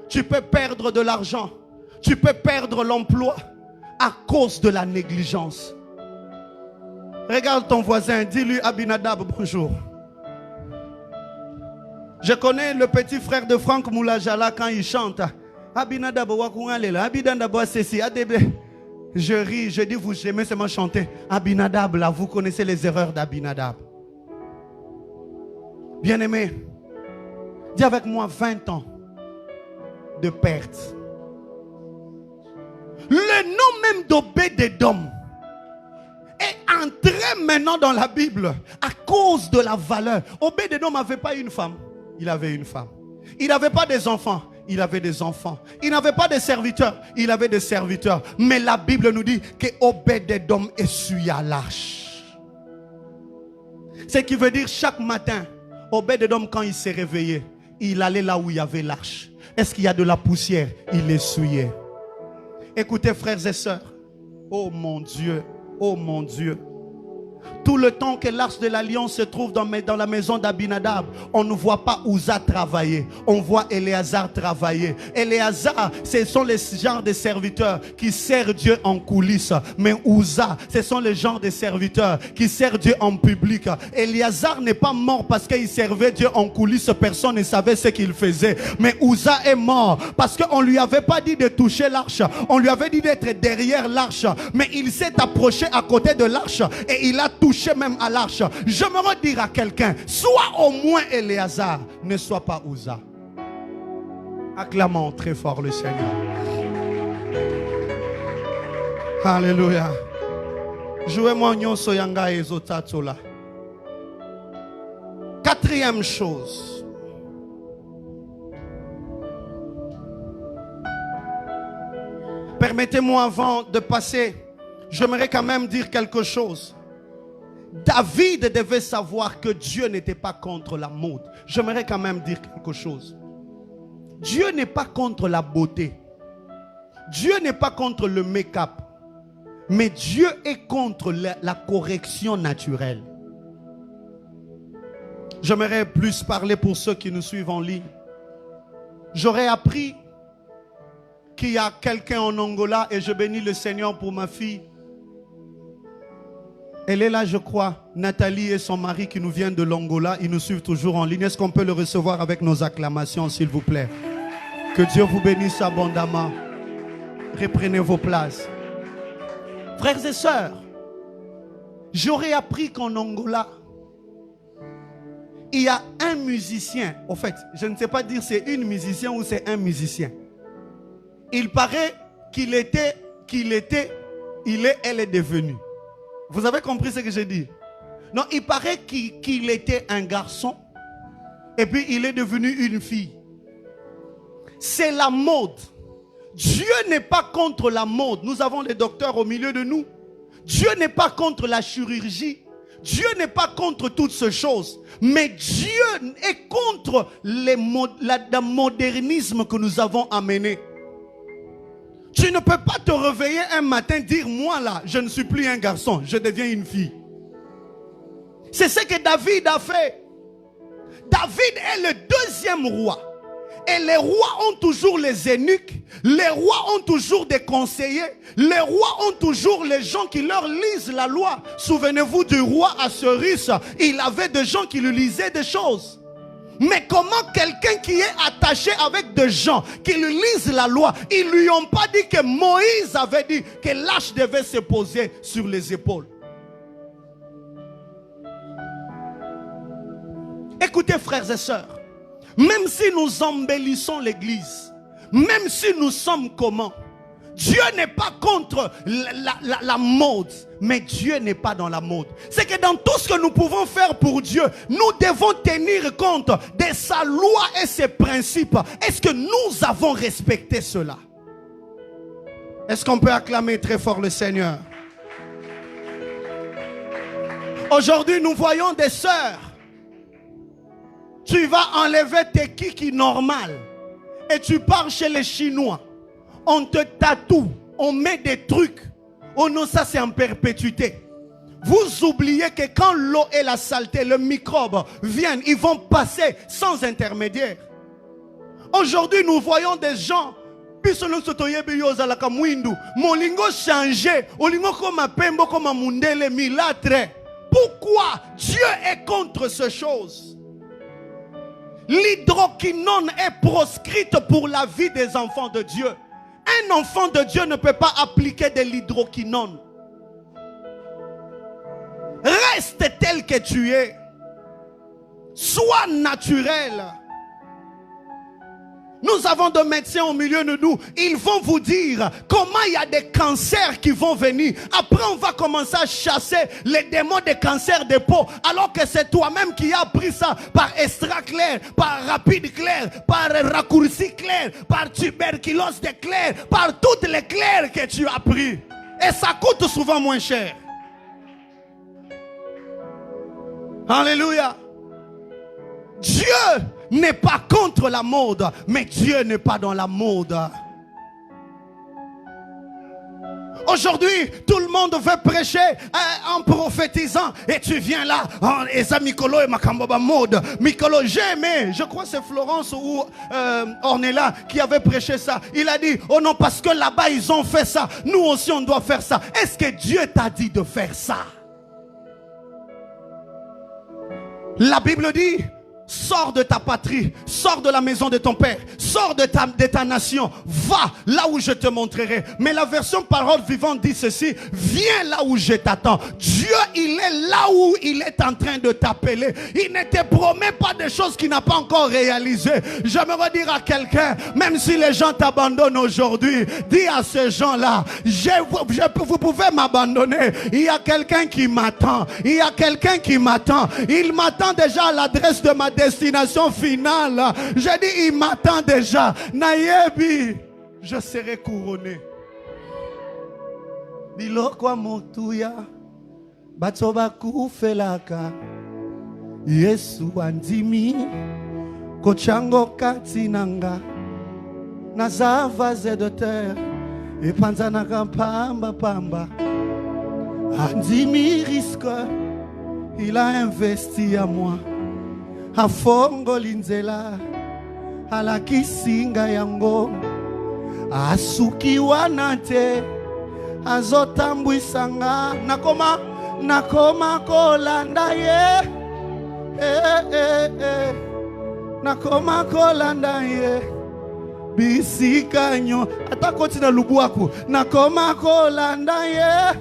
Tu peux perdre de l'argent. Tu peux perdre l'emploi à cause de la négligence. Regarde ton voisin, dis-lui Abinadab bonjour. Je connais le petit frère de Franck Moulajala quand il chante. Abinadab wakungalela, Abinadab ceci, je ris, je dis vous aimez seulement chanter. Abinadab là, vous connaissez les erreurs d'Abinadab. Bien-aimé, dis avec moi 20 ans de perte. Le nom même d'Obed-Edom est entré maintenant dans la Bible à cause de la valeur. Obed-Edom n'avait pas une femme, il avait une femme. Il n'avait pas des enfants, il avait des enfants. Il n'avait pas de serviteurs, il avait des serviteurs. Mais la Bible nous dit que Obed-Edom essuya l'arche. Ce qui veut dire chaque matin, Obed-Edom, quand il s'est réveillé, il allait là où il y avait l'arche. Est-ce qu'il y a de la poussière? Il essuyait. Écoutez, frères et sœurs, oh mon Dieu, oh mon Dieu. Tout le temps que l'arche de l'alliance se trouve dans la maison d'Abinadab, on ne voit pas Uza travailler. On voit Éléazar travailler. Éléazar, ce sont les genres de serviteurs qui servent Dieu en coulisses. Mais Uza, ce sont les genres de serviteurs qui servent Dieu en public. Éléazar n'est pas mort parce qu'il servait Dieu en coulisses. Personne ne savait ce qu'il faisait. Mais Uza est mort parce qu'on ne lui avait pas dit de toucher l'arche. On lui avait dit d'être derrière l'arche. Mais il s'est approché à côté de l'arche et il a touché même à l'arche. J'aimerais dire à quelqu'un, sois au moins Éléazar, ne sois pas Uza. Acclamons très fort le Seigneur. Alléluia. Jouez-moi nyonso yanga ezotatola. Quatrième chose. Permettez-moi avant de passer, j'aimerais quand même dire quelque chose. David devait savoir que Dieu n'était pas contre la mode. J'aimerais quand même dire quelque chose. Dieu n'est pas contre la beauté. Dieu n'est pas contre le make-up. Mais Dieu est contre la correction naturelle. J'aimerais plus parler pour ceux qui nous suivent en ligne. J'aurais appris qu'il y a quelqu'un en Angola et je bénis le Seigneur pour ma fille. Elle est là, je crois, Nathalie et son mari qui nous viennent de l'Angola. Ils nous suivent toujours en ligne. Est-ce qu'on peut le recevoir avec nos acclamations, s'il vous plaît? Que Dieu vous bénisse abondamment. Reprenez vos places. Frères et sœurs, j'aurais appris qu'en Angola, il y a un musicien. En fait, je ne sais pas dire c'est une musicienne ou c'est un musicien. Il paraît elle est devenue. Vous avez compris ce que j'ai dit? Non, il paraît qu'il était un garçon et puis il est devenu une fille. C'est la mode. Dieu n'est pas contre la mode. Nous avons les docteurs au milieu de nous. Dieu n'est pas contre la chirurgie. Dieu n'est pas contre toutes ces choses. Mais Dieu est contre le modernisme que nous avons amené. Tu ne peux pas te réveiller un matin et dire, moi là, je ne suis plus un garçon, je deviens une fille. C'est ce que David a fait. David est le deuxième roi. Et les rois ont toujours les eunuques. Les rois ont toujours des conseillers. Les rois ont toujours les gens qui leur lisent la loi. Souvenez-vous du roi Assuérus. Il avait des gens qui lui lisaient des choses. Mais comment quelqu'un qui est attaché avec des gens qui lui lisent la loi, ils ne lui ont pas dit que Moïse avait dit que l'arche devait se poser sur les épaules. Écoutez, frères et sœurs, même si nous embellissons l'église, même si nous sommes comment, Dieu n'est pas contre la mode, mais Dieu n'est pas dans la mode. C'est que dans tout ce que nous pouvons faire pour Dieu, nous devons tenir compte de sa loi et ses principes. Est-ce que nous avons respecté cela? Est-ce qu'on peut acclamer très fort le Seigneur? Aujourd'hui, nous voyons des sœurs. Tu vas enlever tes kikis normales et tu pars chez les Chinois. On te tatoue, on met des trucs. Oh non, ça c'est en perpétuité. Vous oubliez que quand l'eau et la saleté, le microbe viennent, ils vont passer sans intermédiaire. Aujourd'hui, nous voyons des gens. Molingo changé, olingo comme pembo comme mundele milâtre. Pourquoi Dieu est contre ces choses? L'hydroquinone est proscrite pour la vie des enfants de Dieu. Un enfant de Dieu ne peut pas appliquer de l'hydroquinone. Reste tel que tu es. Sois naturel. Nous avons des médecins au milieu de nous. Ils vont vous dire comment il y a des cancers qui vont venir. Après, on va commencer à chasser les démons des cancers de peau. Alors que c'est toi-même qui as appris ça par extra clair, par rapide clair, par raccourci clair, par tuberculose de clair, par toutes les clairs que tu as appris. Et ça coûte souvent moins cher. Alléluia. Dieu n'est pas contre la mode, mais Dieu n'est pas dans la mode. Aujourd'hui, tout le monde veut prêcher en prophétisant. Et tu viens là, Eza Mikolo et Makamboba mode. Mikolo, j'ai aimé. Je crois que c'est Florence ou Ornella qui avait prêché ça. Il a dit, oh non, parce que là-bas ils ont fait ça. Nous aussi on doit faire ça. Est-ce que Dieu t'a dit de faire ça? La Bible dit, sors de ta patrie, sors de la maison de ton père, sors de ta nation, va là où je te montrerai. Mais la version parole vivante dit ceci, viens là où je t'attends. Dieu, il est là où il est en train de t'appeler. Il ne te promet pas des choses qu'il n'a pas encore réalisées. J'aimerais dire à quelqu'un, même si les gens t'abandonnent aujourd'hui, dis à ces gens-là, vous pouvez m'abandonner. Il y a quelqu'un qui m'attend. Il y a quelqu'un qui m'attend. Il m'attend déjà à l'adresse de ma destination finale. J'ai dit, il m'attend déjà. Nayebi, je serai couronné. Bilokwa motuya, batoba kufelaka, Yesu andimi, kochango katinanga, nazava de terre, et panzanaka pamba pamba, andimi risque, il a investi à moi. Afongo linzela ala kisinga yango asuki wanate azotambwisanga nakoma kolanda ye nakoma kolanda ye bisikanyo atakoti na lubuaku nakoma kolanda ye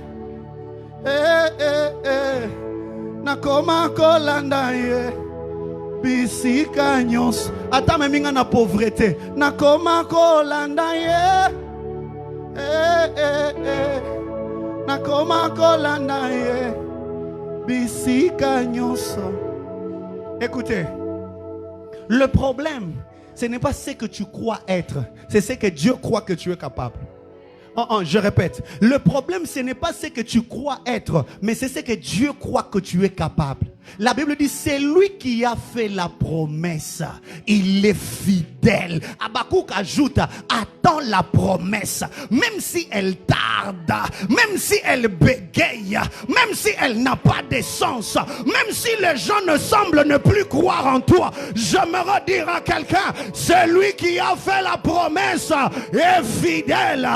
nakoma kolanda ye bisika nyos ata meminga na pauvreté nakoma kolanda ye nakoma kolanda ye bisika nyoso. Écoutez, le problème ce n'est pas ce que tu crois être, c'est ce que Dieu croit que tu es capable. Je répète, le problème ce n'est pas ce que tu crois être, mais c'est ce que Dieu croit que tu es capable. La Bible dit, c'est lui qui a fait la promesse. Il est fidèle. Habakkuk ajoute, attends la promesse. Même si elle tarde, même si elle bégaye, même si elle n'a pas de sens, même si les gens ne semblent ne plus croire en toi, j'aimerais dire à quelqu'un, c'est lui qui a fait la promesse est fidèle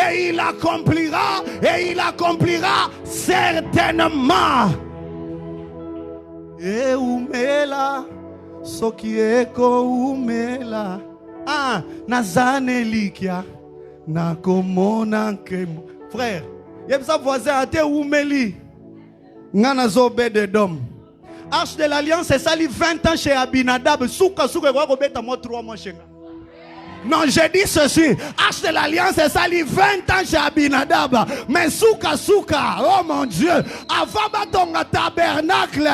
et il accomplira certainement. E umela soki eko umela nazane likia nakomona nkemo. Frère, yeb sa voisin ate umeli ngana zobe de dom. Arche de l'Alliance c'est sali 20 ans chez Abinadab. Souka kwa kobeta mo 3 mois chenga. Non, j'ai dit ceci. Arche de l'Alliance est sali 20 ans chez Abinadab. Mais souka, oh mon Dieu, avant batonga tabernacle,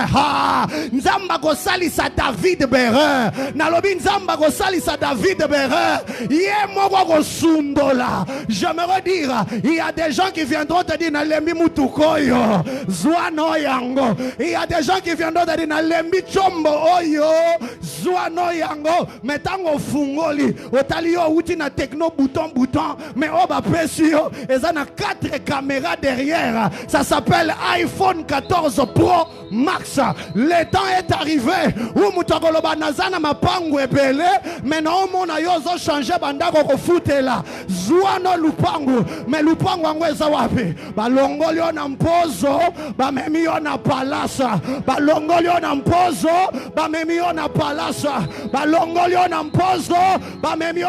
nzamba go sali sa David Bereur. Nalobi nzamba go sali sa David Bereur. Yé moko go sundola. J'aimerais dire, il y a des gens qui viendront te dire nalembi mutukoyo, zwano yango. Il y a des gens qui viendront te dire nalembi chombo oyo, zwano yango. Metango fungoli. Talio outi na techno bouton, mais on va presser yo. Et ça a 4 caméras derrière. Ça s'appelle iPhone 14 Pro Max. Le temps est arrivé où mutagoloba nazana mapangu ebele, mais non mon ayozo changer bandako ko futela. Zuano lupangu, mais lupangu angweza wapi? Balongoli na mpozo, ba memi yo na palasa. Balongoli na mpozo, ba memi yo na palasa. Balongoli na mpozo, ba memi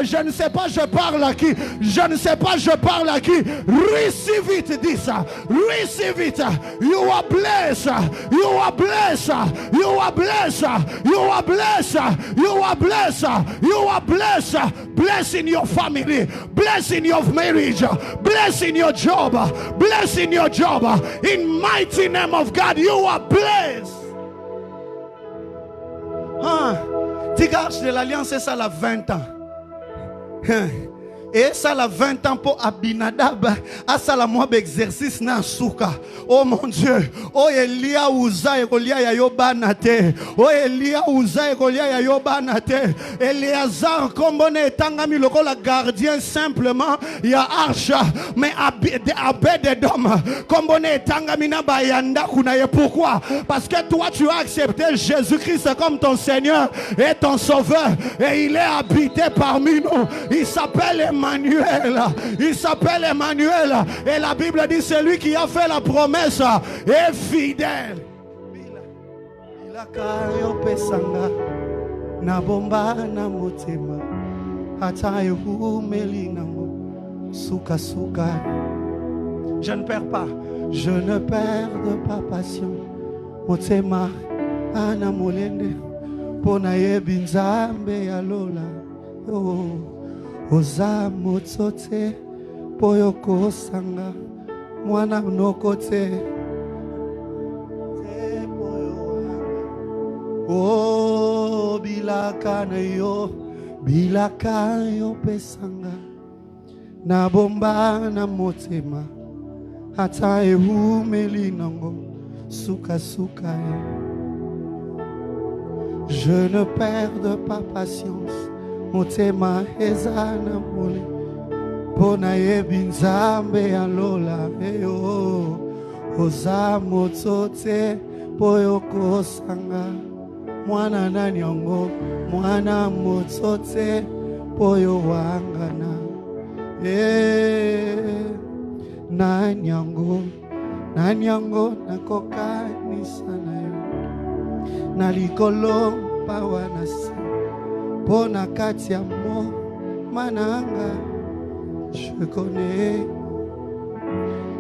Je ne sais pas, je parle à qui. Je ne sais pas, je parle à qui. Receive it, dis ça. Receive it. You are blessed. You are blessed. You are blessed. You are blessed. You are blessed. You are blessed. Blessed in your family. Blessed in your marriage. Blessed in your job. Blessed in your job. In mighty name of God, you are blessed. Tigage de l'Alliance, c'est ça, la 20 ans. Et ça la 20 ans pour Abinadab. À ça la mois d'exercice na souka. Oh mon Dieu. Oh Elia Uza et Golia ya yobanate. Oh Elia Uza et Golia ya yobanate. Eliazar kombone tangami loko la gardien simplement ya archa. Mais Abed-Edom kombone tangami na bayanda kunaye. Pourquoi? Parce que toi tu as accepté Jésus-Christ comme ton Seigneur et ton Sauveur. Et il est habité parmi nous. Il s'appelle Emmanuel. Il s'appelle Emmanuel. Et la Bible dit celui qui a fait la promesse est fidèle. Je ne perds pas. Je ne perds pas patience. Motema ana molende pona yebinzambe yalola. Oza motsote poyoko sanga mwana nokote o bilaka yo pesanga na bomba na motema ata ehumeli nango suka suka. Je ne perds pas patience. Motema ezana mole pona yebinzambe alola eyo oza motsote poyoko sanga mwana nani yango mwana motsote poyo wangana nani yango nakoka nisana yo nalikolo pawanasi Pona katia mo mananga. Je connais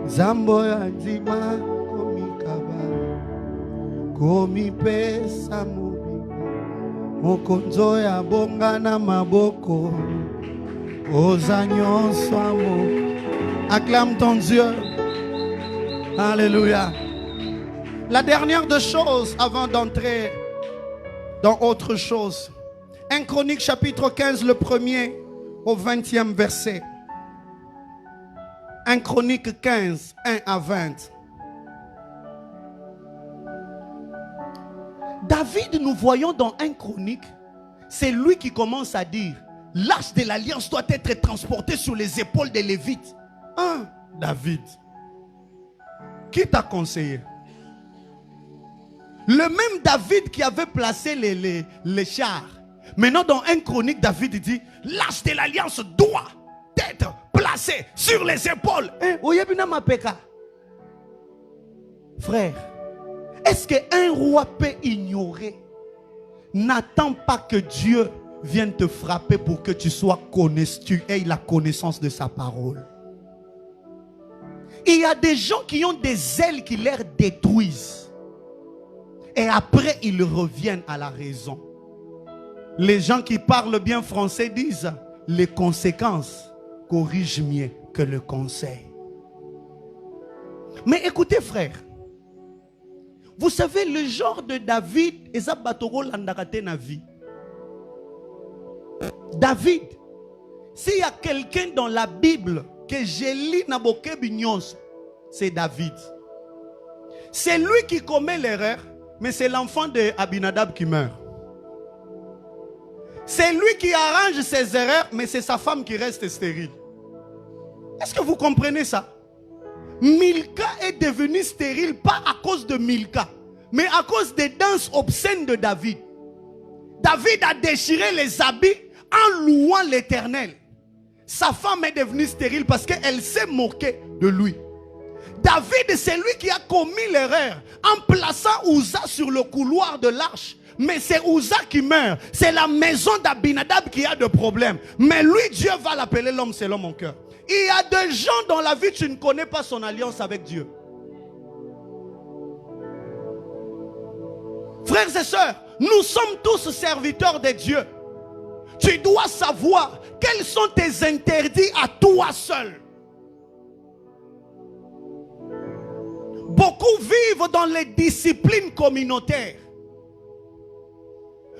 Zambo ya dima komikaba komi pesa mobi mokonzo ya bongana maboko ozanyon swamo. Acclame ton Dieu. Alléluia. La dernière des choses avant d'entrer dans autre chose. 1 Chronique chapitre 15, le 1er au 20e verset. 1 Chronique 15, 1 à 20. David, nous voyons dans 1 Chronique, c'est lui qui commence à dire, l'arche de l'alliance doit être transportée sur les épaules des Lévites. David, qui t'a conseillé? Le même David qui avait placé les chars. Maintenant, dans 1 Chronique, David dit, l'arche de l'alliance doit être placée sur les épaules. Frère, est-ce qu'un roi peut ignorer? N'attends pas que Dieu vienne te frapper pour que tu aies la connaissance de sa parole. Il y a des gens qui ont des ailes qui les détruisent. Et après, ils reviennent à la raison. Les gens qui parlent bien français disent les conséquences corrigent mieux que le conseil. Mais écoutez frère, vous savez le genre de David et ça batoro landarate na vie. David, s'il y a quelqu'un dans la Bible que j'ai lu na boke bignons, c'est David. C'est lui qui commet l'erreur, mais c'est l'enfant de Abinadab qui meurt. C'est lui qui arrange ses erreurs, mais c'est sa femme qui reste stérile. Est-ce que vous comprenez ça? Milka est devenue stérile, pas à cause de Milka, mais à cause des danses obscènes de David. David a déchiré les habits en louant l'Éternel. Sa femme est devenue stérile parce qu'elle s'est moquée de lui. David, c'est lui qui a commis l'erreur en plaçant Uza sur le couloir de l'arche. Mais c'est Uza qui meurt. C'est la maison d'Abinadab qui a de problèmes. Mais lui, Dieu va l'appeler l'homme selon mon cœur. Il y a des gens dans la vie, tu ne connais pas son alliance avec Dieu. Frères et sœurs, nous sommes tous serviteurs de Dieu. Tu dois savoir quels sont tes interdits à toi seul. Beaucoup vivent dans les disciplines communautaires.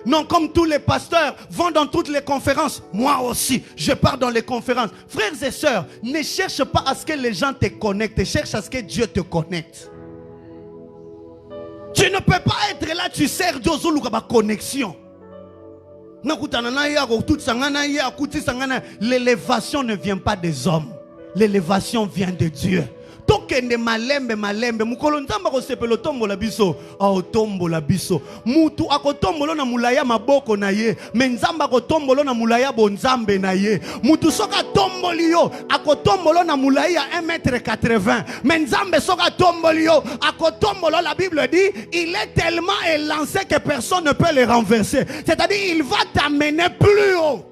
Non, comme tous les pasteurs vont dans toutes les conférences. Moi aussi, je pars dans les conférences. Frères et sœurs, ne cherche pas à ce que les gens te connectent. Cherche à ce que Dieu te connecte. Tu ne peux pas être là, tu sers Dieu sur la connexion. L'élévation ne vient pas des hommes. L'élévation vient de Dieu. Tokende malembe malembe mukolo nzamba ko sepelo tombola biso a tombola biso mutu akotombolo na mulaya maboko na ye me nzamba akotombolo na mulaya bonzambe na ye mutu soka tomboli yo akotombolo na mulaya 1,80 m me nzambe soka tomboli yo akotombolo. La Bible dit il est tellement élancé que personne ne peut le renverser, c'est-à-dire il va t'amener plus haut.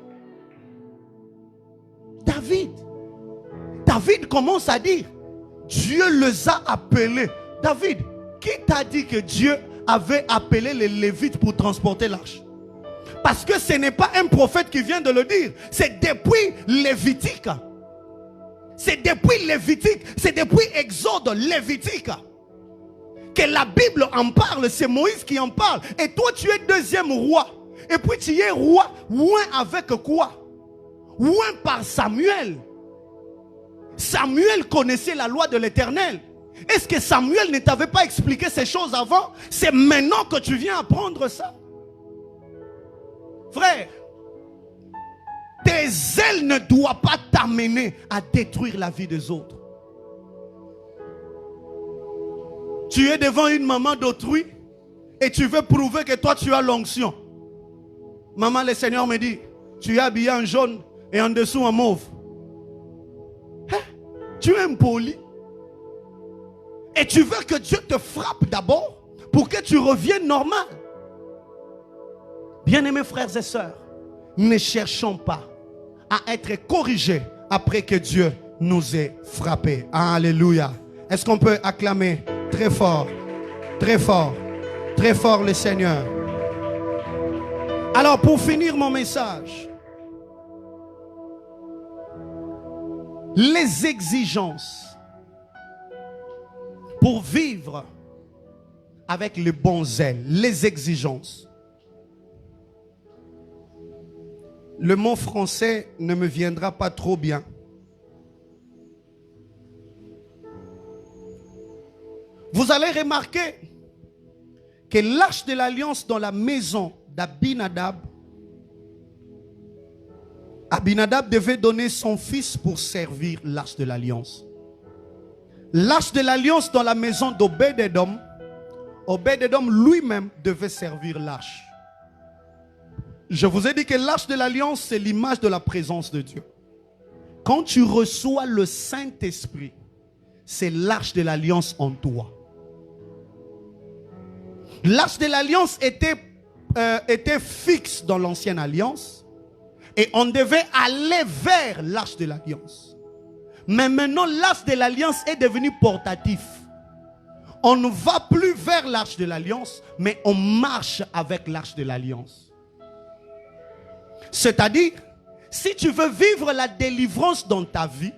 David commence à dire Dieu les a appelés. David, qui t'a dit que Dieu avait appelé les Lévites pour transporter l'arche? Parce que ce n'est pas un prophète qui vient de le dire. C'est depuis Lévitique. C'est depuis Lévitique. C'est depuis Exode Lévitique que la Bible en parle. C'est Moïse qui en parle. Et toi, tu es deuxième roi. Et puis tu es roi. Loin avec quoi? Loin par Samuel. Samuel connaissait la loi de l'Éternel. Est-ce que Samuel ne t'avait pas expliqué ces choses avant? C'est maintenant que tu viens apprendre ça. Frère, tes ailes ne doivent pas t'amener à détruire la vie des autres. Tu es devant une maman d'autrui et tu veux prouver que toi tu as l'onction. Maman, le Seigneur me dit, tu es habillé en jaune et en dessous en mauve. Tu es impoli. Et tu veux que Dieu te frappe d'abord pour que tu reviennes normal. Bien-aimés frères et sœurs, ne cherchons pas à être corrigés après que Dieu nous ait frappés. Alléluia. Est-ce qu'on peut acclamer très fort, très fort, très fort le Seigneur? Alors pour finir mon message, les exigences pour vivre avec le bon zèle, les exigences. Le mot français ne me viendra pas trop bien. Vous allez remarquer que l'arche de l'alliance dans la maison d'Abinadab, Abinadab devait donner son fils pour servir l'arche de l'alliance. L'arche de l'alliance dans la maison d'Obed-Edom, Obed-Edom lui-même devait servir l'arche. Je vous ai dit que l'arche de l'alliance, c'est l'image de la présence de Dieu. Quand tu reçois le Saint-Esprit, c'est l'arche de l'alliance en toi. L'arche de l'alliance était fixe dans l'ancienne alliance. Et on devait aller vers l'arche de l'alliance. Mais maintenant, l'arche de l'alliance est devenue portatif. On ne va plus vers l'arche de l'alliance, mais on marche avec l'arche de l'alliance. C'est-à-dire, si tu veux vivre la délivrance dans ta vie,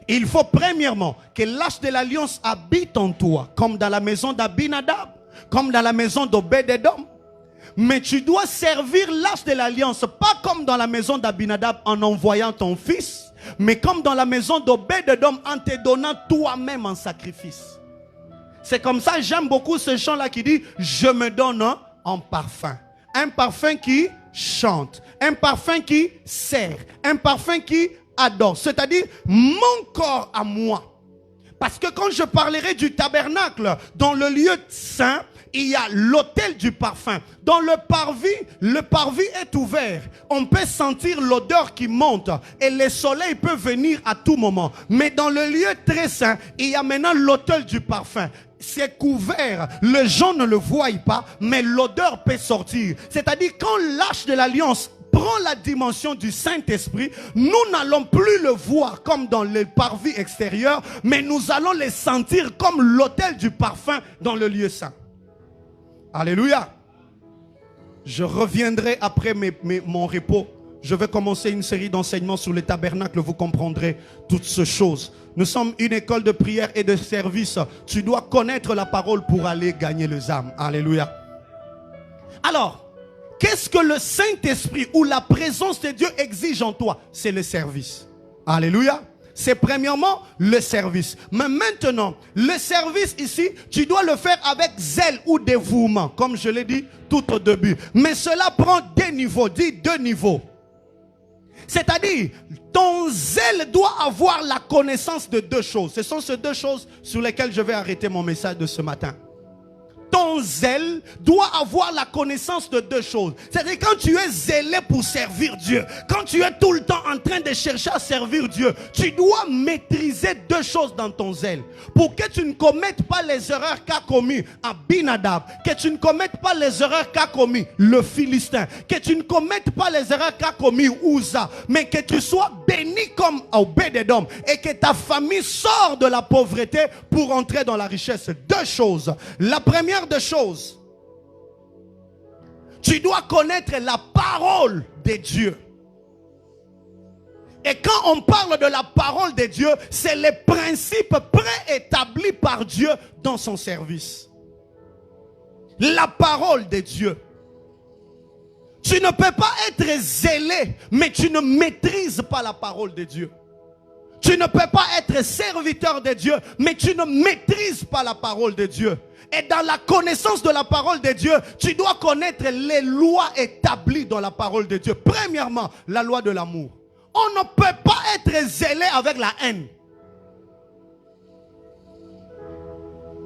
il faut premièrement que l'arche de l'alliance habite en toi, comme dans la maison d'Abinadab, comme dans la maison d'Obed-Edom. Mais tu dois servir l'arche de l'alliance, pas comme dans la maison d'Abinadab en envoyant ton fils, mais comme dans la maison d'Obed-Edom en te donnant toi-même en sacrifice. C'est comme ça, j'aime beaucoup ce chant-là qui dit « Je me donne en parfum ». Un parfum qui chante, un parfum qui sert, un parfum qui adore. C'est-à-dire mon corps à moi. Parce que quand je parlerai du tabernacle dans le lieu saint, il y a l'autel du parfum. Dans le parvis est ouvert. On peut sentir l'odeur qui monte et le soleil peut venir à tout moment. Mais dans le lieu très saint, il y a maintenant l'autel du parfum. C'est couvert, les gens ne le voient pas, mais l'odeur peut sortir. C'est-à-dire quand l'arche de l'alliance prend la dimension du Saint-Esprit, nous n'allons plus le voir comme dans le parvis extérieur, mais nous allons le sentir comme l'autel du parfum dans le lieu saint. Alléluia. Je reviendrai après mon repos. Je vais commencer une série d'enseignements sur le tabernacle. Vous comprendrez toutes ces choses. Nous sommes une école de prière et de service. Tu dois connaître la parole pour aller gagner les âmes. Alléluia. Alors, qu'est-ce que le Saint-Esprit ou la présence de Dieu exige en toi? C'est le service. Alléluia. C'est premièrement le service. Mais maintenant, le service ici, tu dois le faire avec zèle ou dévouement, comme je l'ai dit tout au début. Mais cela prend deux niveaux, dis deux niveaux. C'est-à-dire, ton zèle doit avoir la connaissance de deux choses. Ce sont ces deux choses sur lesquelles je vais arrêter mon message de ce matin. Ton zèle doit avoir la connaissance de deux choses. C'est-à-dire quand tu es zélé pour servir Dieu, quand tu es tout le temps en train de chercher à servir Dieu, tu dois maîtriser deux choses dans ton zèle. Pour que tu ne commettes pas les erreurs qu'a commis Abinadab, que tu ne commettes pas les erreurs qu'a commis le Philistin, que tu ne commettes pas les erreurs qu'a commis Uza, mais que tu sois béni comme Obed-Edom et que ta famille sort de la pauvreté pour entrer dans la richesse. Deux choses. La première des choses, tu dois connaître la parole de Dieu. Et quand on parle de la parole de Dieu, c'est les principes préétablis par Dieu dans son service. La parole de Dieu. Tu ne peux pas être zélé, mais tu ne maîtrises pas la parole de Dieu. Tu ne peux pas être serviteur de Dieu, mais tu ne maîtrises pas la parole de Dieu. Et dans la connaissance de la parole de Dieu, tu dois connaître les lois établies dans la parole de Dieu. Premièrement, la loi de l'amour. On ne peut pas être zélé avec la haine.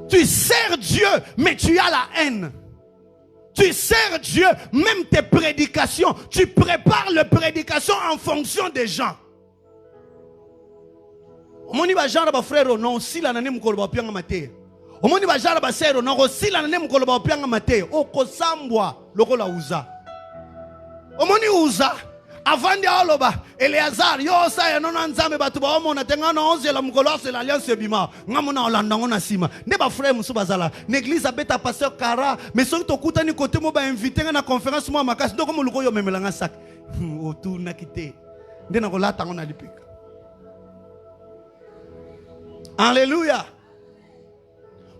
Tu sers Dieu, mais tu as la haine. Tu sers Dieu, même tes prédications. Tu prépares les prédications en fonction des gens. Omoni ba genre ba frère non si la nane mukolo ba pianga mate. Omoni ba genre ba sero non si la nane mukolo ba pianga mate. Oko sambwa lokola uza. Omoni uza avandi aloba Eleazar yo sa ya nona nzambe batu ba omona tenga na onze la mukolo se l'alliance bima. Ngamona olanda ngona sima. Ne ba frère musu bazala. L'église abeta pasteur Kara mais soki tokuta ni côté mo ba inviter na conférence mo makasi ndoko mo luko yo memelanga sak. Otu na kite. Ndena ko lata ngona lipika. Alléluia.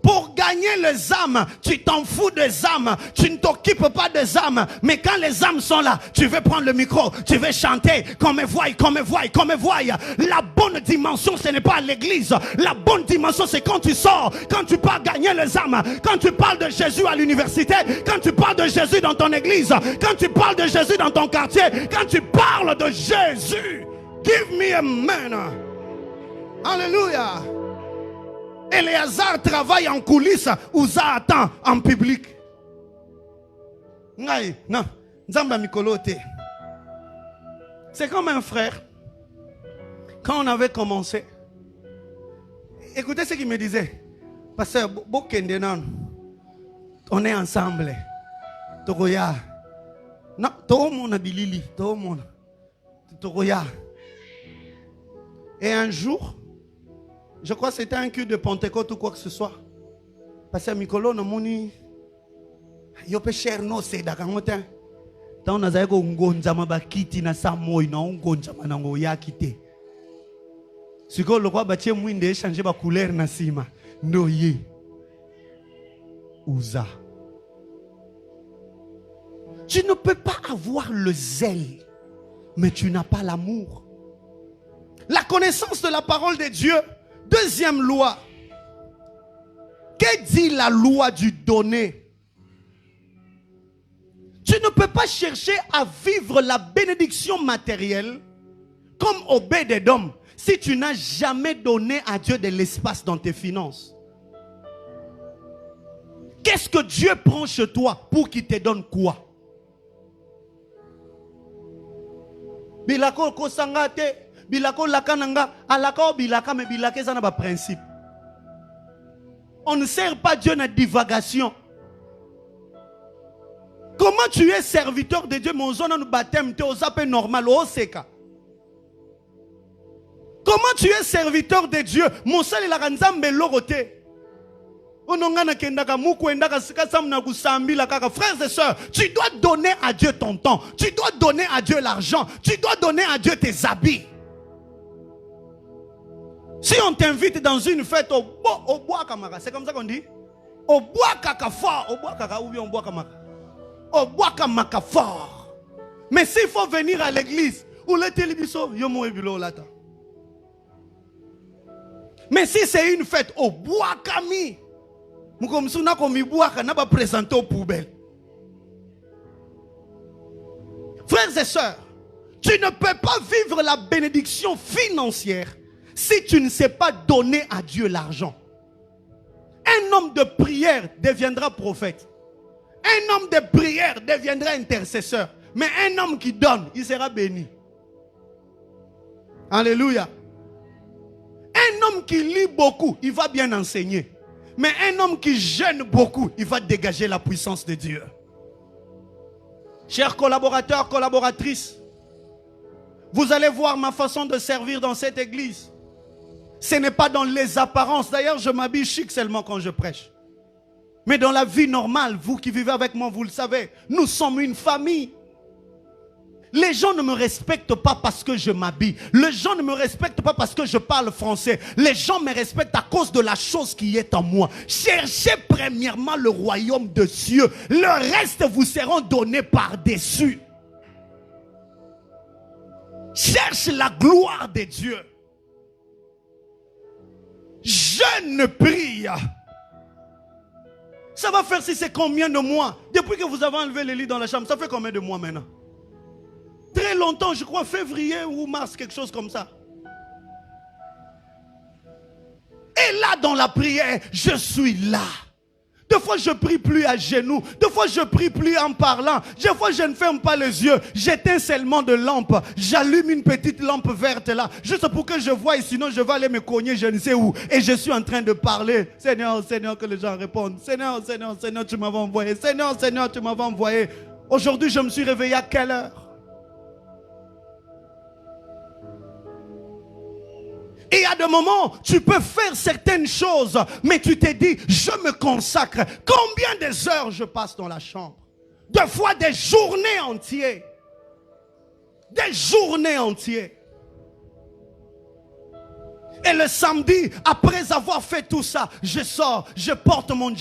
Pour gagner les âmes, tu t'en fous des âmes. Tu ne t'occupes pas des âmes. Mais quand les âmes sont là, tu veux prendre le micro, tu veux chanter, qu'on me voie, qu'on me voie, qu'on me voie. La bonne dimension, ce n'est pas à l'église. La bonne dimension, c'est quand tu sors, quand tu pars gagner les âmes, quand tu parles de Jésus à l'université, quand tu parles de Jésus dans ton église, quand tu parles de Jésus dans ton quartier, quand tu parles de Jésus. Give me a man. Alléluia. Eleazar travaille en coulisses, Uza attend en public. Non, c'est comme un frère. Quand on avait commencé, écoutez ce qu'il me disait. Parce que on est ensemble. Togoya. Non, tout le monde a dit Lili. Tout le monde. Togoya. Et un jour, je crois que c'était un culte de Pentecôte ou quoi que ce soit. Parce que Mikolo no moni yo pe cher no se da kangote. Tant na zaiko ngonza mabakiti na samoi na ngonza manango yakite. Siko lokwa batie mwinde changer ba couleur na sima. Ndoye. Uza. Tu ne peux pas avoir le zèle, mais tu n'as pas l'amour. La connaissance de la parole de Dieu. Deuxième loi. Que dit la loi du donner? Tu ne peux pas chercher à vivre la bénédiction matérielle comme Obed-Edom si tu n'as jamais donné à Dieu de l'espace dans tes finances. Qu'est-ce que Dieu prend chez toi pour qu'il te donne quoi? Bilako kosangate, bilako lakananga, alaka bilaka, mais bilaka ça n'a pas principe. On ne sert pas Dieu dans la divagation. Comment tu es serviteur de Dieu, mon zone nous baptême, tu es au normal, au seka. Comment tu es serviteur de Dieu, mon seul est la ranzambe l'oroté. Frères et sœurs, tu dois donner à Dieu ton temps, tu dois donner à Dieu l'argent, tu dois donner à Dieu tes habits. Si on t'invite dans une fête au bois kamara, c'est comme ça qu'on dit? Au bois kaka fort, au bois kaka ou bien au bois kamara. Au bois kamaka fort. Mais s'il faut venir à l'église, ou le télévision, yomo ebilo lata. Mais si c'est une fête au bois kami, Mukomsuna komi bois kana ba présenter aux poubelles. Frères et sœurs, tu ne peux pas vivre la bénédiction financière si tu ne sais pas donner à Dieu l'argent. Un homme de prière deviendra prophète. Un homme de prière deviendra intercesseur. Mais un homme qui donne, il sera béni. Alléluia. Un homme qui lit beaucoup, il va bien enseigner. Mais un homme qui jeûne beaucoup, il va dégager la puissance de Dieu. Chers collaborateurs, collaboratrices, vous allez voir ma façon de servir dans cette église. Ce n'est pas dans les apparences. D'ailleurs, je m'habille chic seulement quand je prêche. Mais dans la vie normale, vous qui vivez avec moi, vous le savez, nous sommes une famille. Les gens ne me respectent pas parce que je m'habille. Les gens ne me respectent pas parce que je parle français. Les gens me respectent à cause de la chose qui est en moi. Cherchez premièrement le royaume de Dieu. Le reste vous seront donnés par-dessus. Cherche la gloire de Dieu. Jeûne, prie. Ça va faire si c'est combien de mois? Depuis que vous avez enlevé les lits dans la chambre, ça fait combien de mois maintenant? Très longtemps, je crois février ou mars, quelque chose comme ça. Et là, dans la prière, je suis là. Des fois, je prie plus à genoux. Des fois, je prie plus en parlant. Des fois, je ne ferme pas les yeux. J'éteins seulement de lampe. J'allume une petite lampe verte là. Juste pour que je voie. Sinon, je vais aller me cogner je ne sais où. Et je suis en train de parler. Seigneur, Seigneur, que les gens répondent. Seigneur, Seigneur, Seigneur, tu m'avais envoyé. Seigneur, Seigneur, tu m'avais envoyé. Aujourd'hui, je me suis réveillé à quelle heure? Et il y a des moments, tu peux faire certaines choses, mais tu te dis, je me consacre. Combien des heures je passe dans la chambre? Des fois, des journées entières. Des journées entières. Et le samedi, après avoir fait tout ça, je sors, je porte mon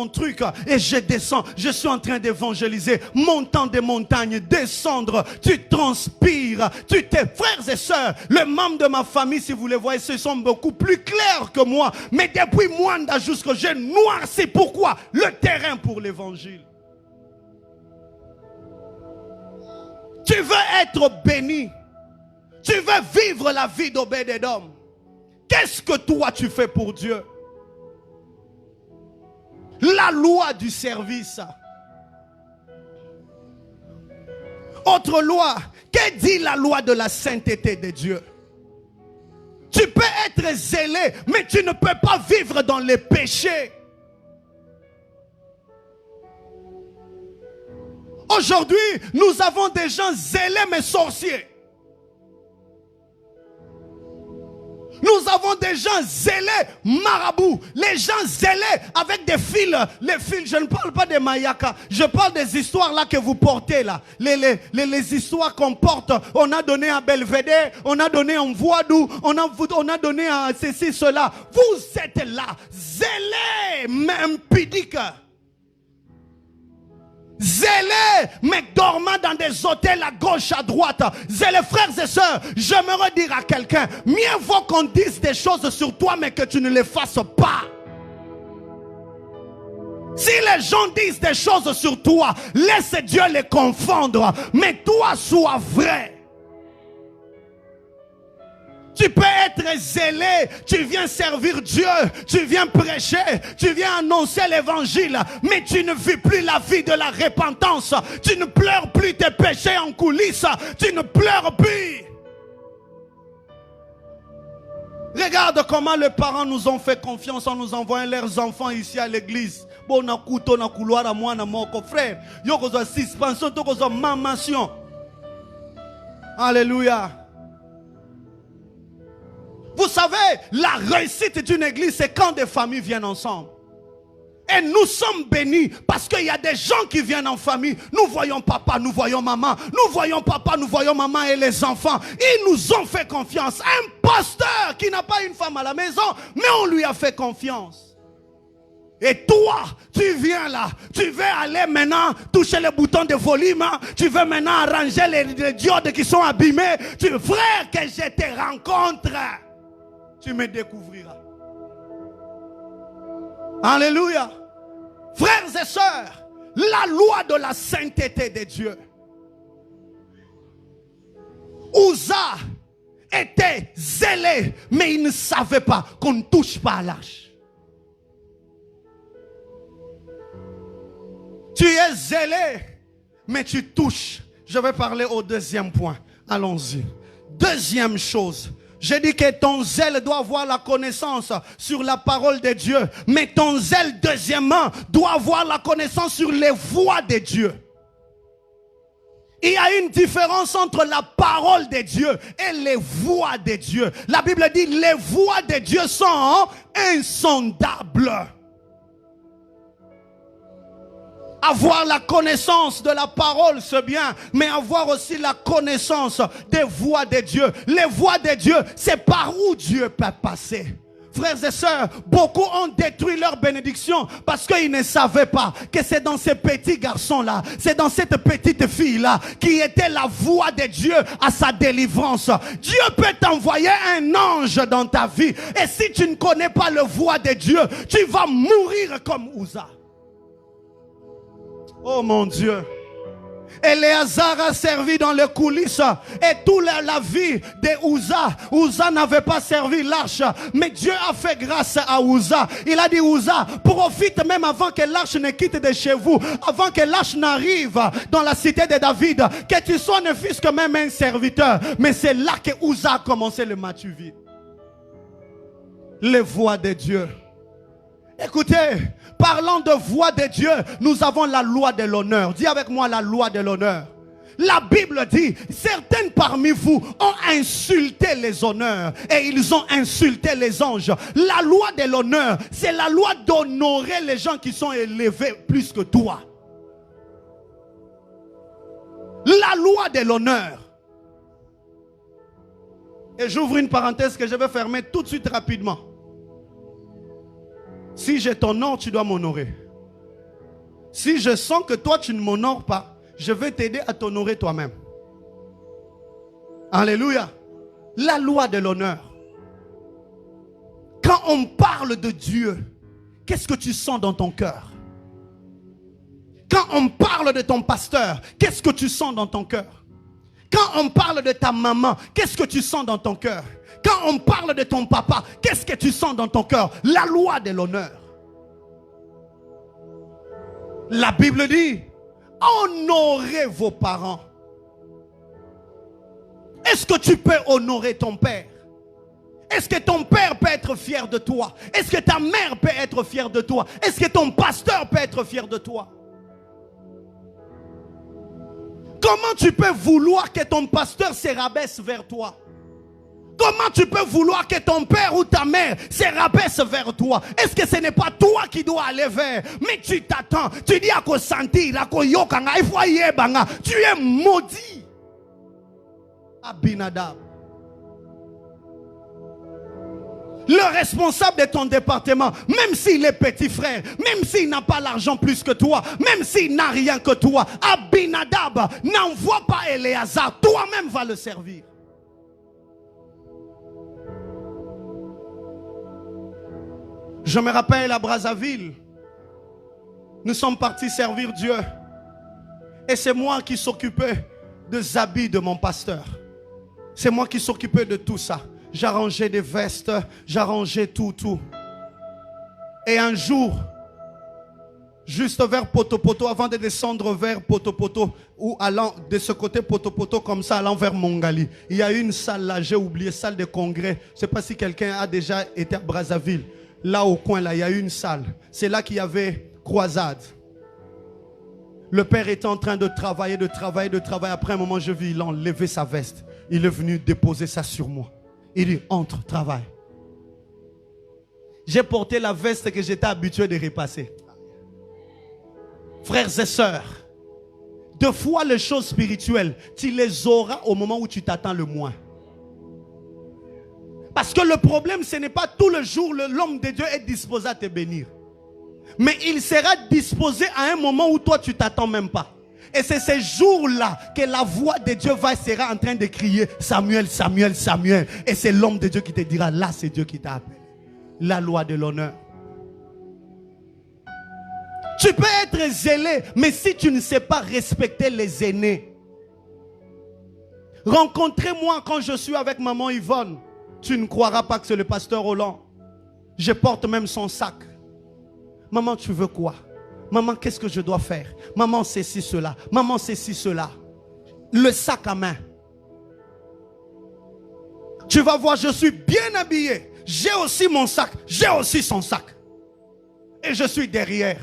truc et je descends. Je suis en train d'évangéliser, montant des montagnes, descendre. Tu transpires, frères et sœurs, les membres de ma famille, si vous les voyez, ce sont beaucoup plus clairs que moi. Mais depuis Mwanda jusqu'au jeune noir, c'est pourquoi le terrain pour l'évangile. Tu veux être béni. Tu veux vivre la vie d'Obed-Edom. Qu'est-ce que toi tu fais pour Dieu? La loi du service. Autre loi. Que dit la loi de la sainteté de Dieu? Tu peux être zélé, mais tu ne peux pas vivre dans les péchés. Aujourd'hui, nous avons des gens zélés mais sorciers. Nous avons des gens zélés, marabouts, les gens zélés avec des fils, les fils, je ne parle pas des mayaka, je parle des histoires là que vous portez là, les histoires qu'on porte, on a donné à Belvédère, on a donné à Mvoadou, on a donné à ceci, cela, vous êtes là, zélés, même pudiques. Zélés, mais dormant dans des hôtels à gauche, à droite. Zélés, frères et sœurs, j'aimerais dire à quelqu'un, mieux vaut qu'on dise des choses sur toi, mais que tu ne les fasses pas. Si les gens disent des choses sur toi, laisse Dieu les confondre, mais toi sois vrai. Tu peux être zélé, tu viens servir Dieu, tu viens prêcher, tu viens annoncer l'évangile, mais tu ne vis plus la vie de la repentance. Tu ne pleures plus tes péchés en coulisses, tu ne pleures plus. Regarde comment les parents nous ont fait confiance en nous envoyant leurs enfants ici à l'église. Bon, na couteau, na couloir à moi, na mon frère. Yo kozo suspension, to kozo mamation. Alléluia. Vous savez, la réussite d'une église, c'est quand des familles viennent ensemble. Et nous sommes bénis parce qu'il y a des gens qui viennent en famille. Nous voyons papa, nous voyons maman. Nous voyons papa, nous voyons maman et les enfants. Ils nous ont fait confiance. Un pasteur qui n'a pas une femme à la maison, mais on lui a fait confiance. Et toi, tu viens là, tu veux aller maintenant toucher les boutons de volume, tu veux maintenant arranger les diodes qui sont abîmés. Frère, que je te rencontre, tu me découvriras. Alléluia. Frères et sœurs, la loi de la sainteté de Dieu. Uza était zélé, mais il ne savait pas qu'on ne touche pas à l'arche. Tu es zélé, mais tu touches. Je vais parler au deuxième point. Allons-y. Deuxième chose. J'ai dit que ton zèle doit avoir la connaissance sur la parole de Dieu. Mais ton zèle, deuxièmement, doit avoir la connaissance sur les voies de Dieu. Il y a une différence entre la parole de Dieu et les voies de Dieu. La Bible dit les voies de Dieu sont insondables. Avoir la connaissance de la parole, c'est bien, mais avoir aussi la connaissance des voies de Dieu. Les voies de Dieu, c'est par où Dieu peut passer. Frères et sœurs, beaucoup ont détruit leur bénédiction parce qu'ils ne savaient pas que c'est dans ces petits garçons-là, c'est dans cette petite fille-là qui était la voie de Dieu à sa délivrance. Dieu peut t'envoyer un ange dans ta vie et si tu ne connais pas le voie de Dieu, tu vas mourir comme Uza. Oh mon Dieu. Éléazar a servi dans les coulisses et toute la vie de Uza. Uza n'avait pas servi l'arche, mais Dieu a fait grâce à Uza. Il a dit Uza, profite même avant que l'arche ne quitte de chez vous, avant que l'arche n'arrive dans la cité de David, que tu sois ne fût-ce que même un serviteur. Mais c'est là que Uza a commencé le match vide. Les voies de Dieu. Écoutez, parlant de voix de Dieu, nous avons la loi de l'honneur. Dis avec moi la loi de l'honneur. La Bible dit, certains parmi vous ont insulté les honneurs et ils ont insulté les anges. La loi de l'honneur, c'est la loi d'honorer les gens qui sont élevés plus que toi. La loi de l'honneur. Et j'ouvre une parenthèse que je vais fermer tout de suite rapidement. Si je t'honore, tu dois m'honorer. Si je sens que toi, tu ne m'honores pas, je vais t'aider à t'honorer toi-même. Alléluia. La loi de l'honneur. Quand on parle de Dieu, qu'est-ce que tu sens dans ton cœur? Quand on parle de ton pasteur, qu'est-ce que tu sens dans ton cœur? Quand on parle de ta maman, qu'est-ce que tu sens dans ton cœur? Quand on parle de ton papa, qu'est-ce que tu sens dans ton cœur? La loi de l'honneur. La Bible dit, honorez vos parents. Est-ce que tu peux honorer ton père? Est-ce que ton père peut être fier de toi? Est-ce que ta mère peut être fière de toi? Est-ce que ton pasteur peut être fier de toi? Comment tu peux vouloir que ton pasteur se rabaisse vers toi? Comment tu peux vouloir que ton père ou ta mère se rabaisse vers toi? Est-ce que ce n'est pas toi qui dois aller vers? Mais tu t'attends. Tu dis à quoi sentir, à quoi yokanga, il faut yebanga. Tu es maudit. Abinadab. Le responsable de ton département, même s'il est petit frère, même s'il n'a pas l'argent plus que toi, même s'il n'a rien que toi, Abinadab, n'envoie pas Éléazar, toi-même va le servir. Je me rappelle à Brazzaville, nous sommes partis servir Dieu. Et c'est moi qui s'occupais des habits de mon pasteur. C'est moi qui s'occupais de tout ça. j'arrangeais des vestes, j'arrangeais tout. Et un jour, juste vers Poto-Poto, avant de descendre vers Poto-Poto, ou allant de ce côté Poto-Poto, comme ça, allant vers Mongali, il y a une salle là, j'ai oublié, salle de congrès. Je ne sais pas si quelqu'un a déjà été à Brazzaville. Là au coin, là, il y a une salle. C'est là qu'il y avait croisade. Le père était en train de travailler. Après un moment, je vis, il a enlevé sa veste. Il est venu déposer ça sur moi. Il dit, entre, travaille. J'ai porté la veste que j'étais habitué de repasser. Frères et sœurs, deux fois les choses spirituelles, tu les auras au moment où tu t'attends le moins. Parce que le problème, ce n'est pas tout le jour l'homme de Dieu est disposé à te bénir. Mais il sera disposé à un moment où toi tu t'attends même pas. Et c'est ces jours-là que la voix de Dieu sera en train de crier Samuel, Samuel, Samuel. Et c'est l'homme de Dieu qui te dira, là c'est Dieu qui t'a appelé. La loi de l'honneur. Tu peux être zélé, mais si tu ne sais pas respecter les aînés. Rencontrez-moi quand je suis avec maman Yvonne. Tu ne croiras pas que c'est le pasteur Roland. Je porte même son sac. Maman, tu veux quoi? Maman, qu'est-ce que je dois faire? Maman, ceci, cela. Maman, ceci, cela. Le sac à main. Tu vas voir, je suis bien habillé. J'ai aussi mon sac. J'ai aussi son sac. Et je suis derrière.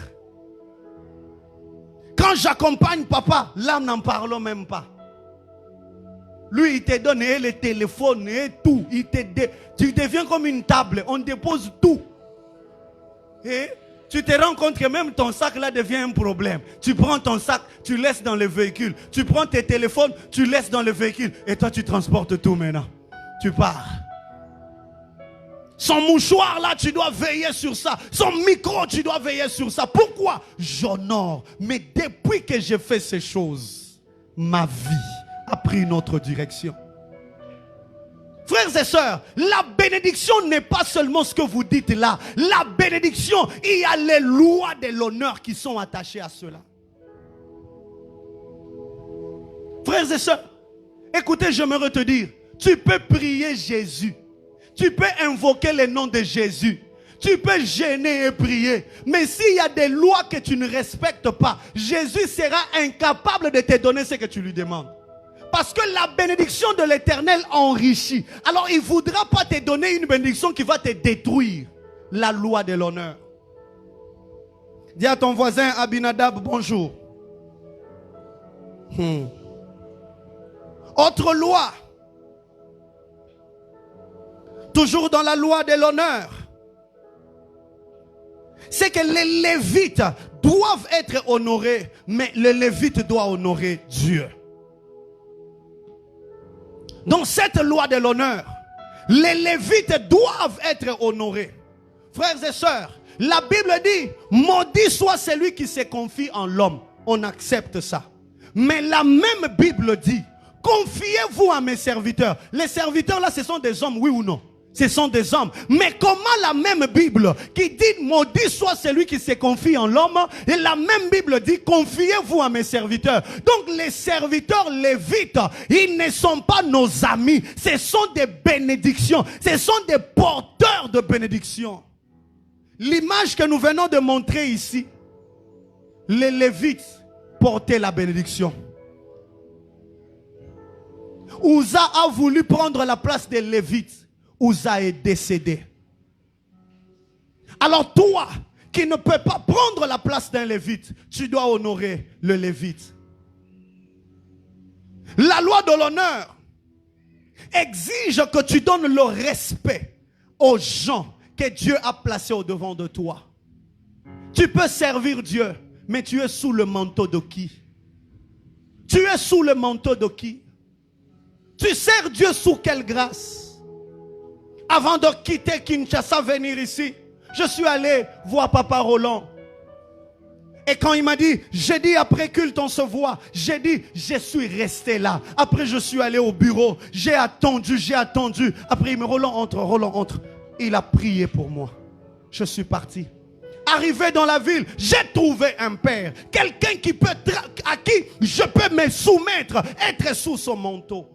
Quand j'accompagne papa, là, n'en parlons même pas. Lui, il te donne le téléphone et tout. Tu deviens comme une table. On dépose tout. Et tu te rends compte que même ton sac là devient un problème. Tu prends ton sac, tu laisses dans le véhicule. Tu prends tes téléphones, tu laisses dans le véhicule. Et toi, tu transportes tout maintenant. Tu pars. Son mouchoir là, tu dois veiller sur ça. Son micro, tu dois veiller sur ça. Pourquoi? J'honore. Mais depuis que j'ai fait ces choses, ma vie a pris une autre direction. Frères et sœurs, la bénédiction n'est pas seulement ce que vous dites là. La bénédiction, il y a les lois de l'honneur qui sont attachées à cela. Frères et sœurs, écoutez, j'aimerais te dire, tu peux prier Jésus. Tu peux invoquer le nom de Jésus. Tu peux gêner et prier. Mais s'il y a des lois que tu ne respectes pas, Jésus sera incapable de te donner ce que tu lui demandes. Parce que la bénédiction de l'Éternel enrichit. Alors il ne voudra pas te donner une bénédiction qui va te détruire. La loi de l'honneur. Dis à ton voisin Abinadab, bonjour. Autre loi. Toujours dans la loi de l'honneur. C'est que les Lévites doivent être honorés. Mais le Lévite doit honorer Dieu. Dans cette loi de l'honneur, les Lévites doivent être honorés. Frères et sœurs, la Bible dit, maudit soit celui qui se confie en l'homme. On accepte ça. Mais la même Bible dit, confiez-vous à mes serviteurs. Les serviteurs là, ce sont des hommes, oui ou non? Ce sont des hommes. Mais comment la même Bible qui dit maudit soit celui qui se confie en l'homme, et la même Bible dit confiez-vous à mes serviteurs. Donc les serviteurs lévites, ils ne sont pas nos amis. Ce sont des bénédictions. Ce sont des porteurs de bénédictions. L'image que nous venons de montrer ici, les lévites portaient la bénédiction. Uza a voulu prendre la place des lévites. Uza est décédé. Alors toi, qui ne peux pas prendre la place d'un lévite, tu dois honorer le lévite. La loi de l'honneur exige que tu donnes le respect aux gens que Dieu a placés au devant de toi. Tu peux servir Dieu, mais tu es sous le manteau de qui? Tu es sous le manteau de qui? Tu sers Dieu sous quelle grâce? Avant de quitter Kinshasa, venir ici, je suis allé voir Papa Roland. Et quand il m'a dit, j'ai dit après culte on se voit, j'ai dit, je suis resté là. Après je suis allé au bureau, j'ai attendu. Après il me dit, Roland entre. Il a prié pour moi. Je suis parti. Arrivé dans la ville, j'ai trouvé un père. Quelqu'un à qui je peux me soumettre, être sous son manteau.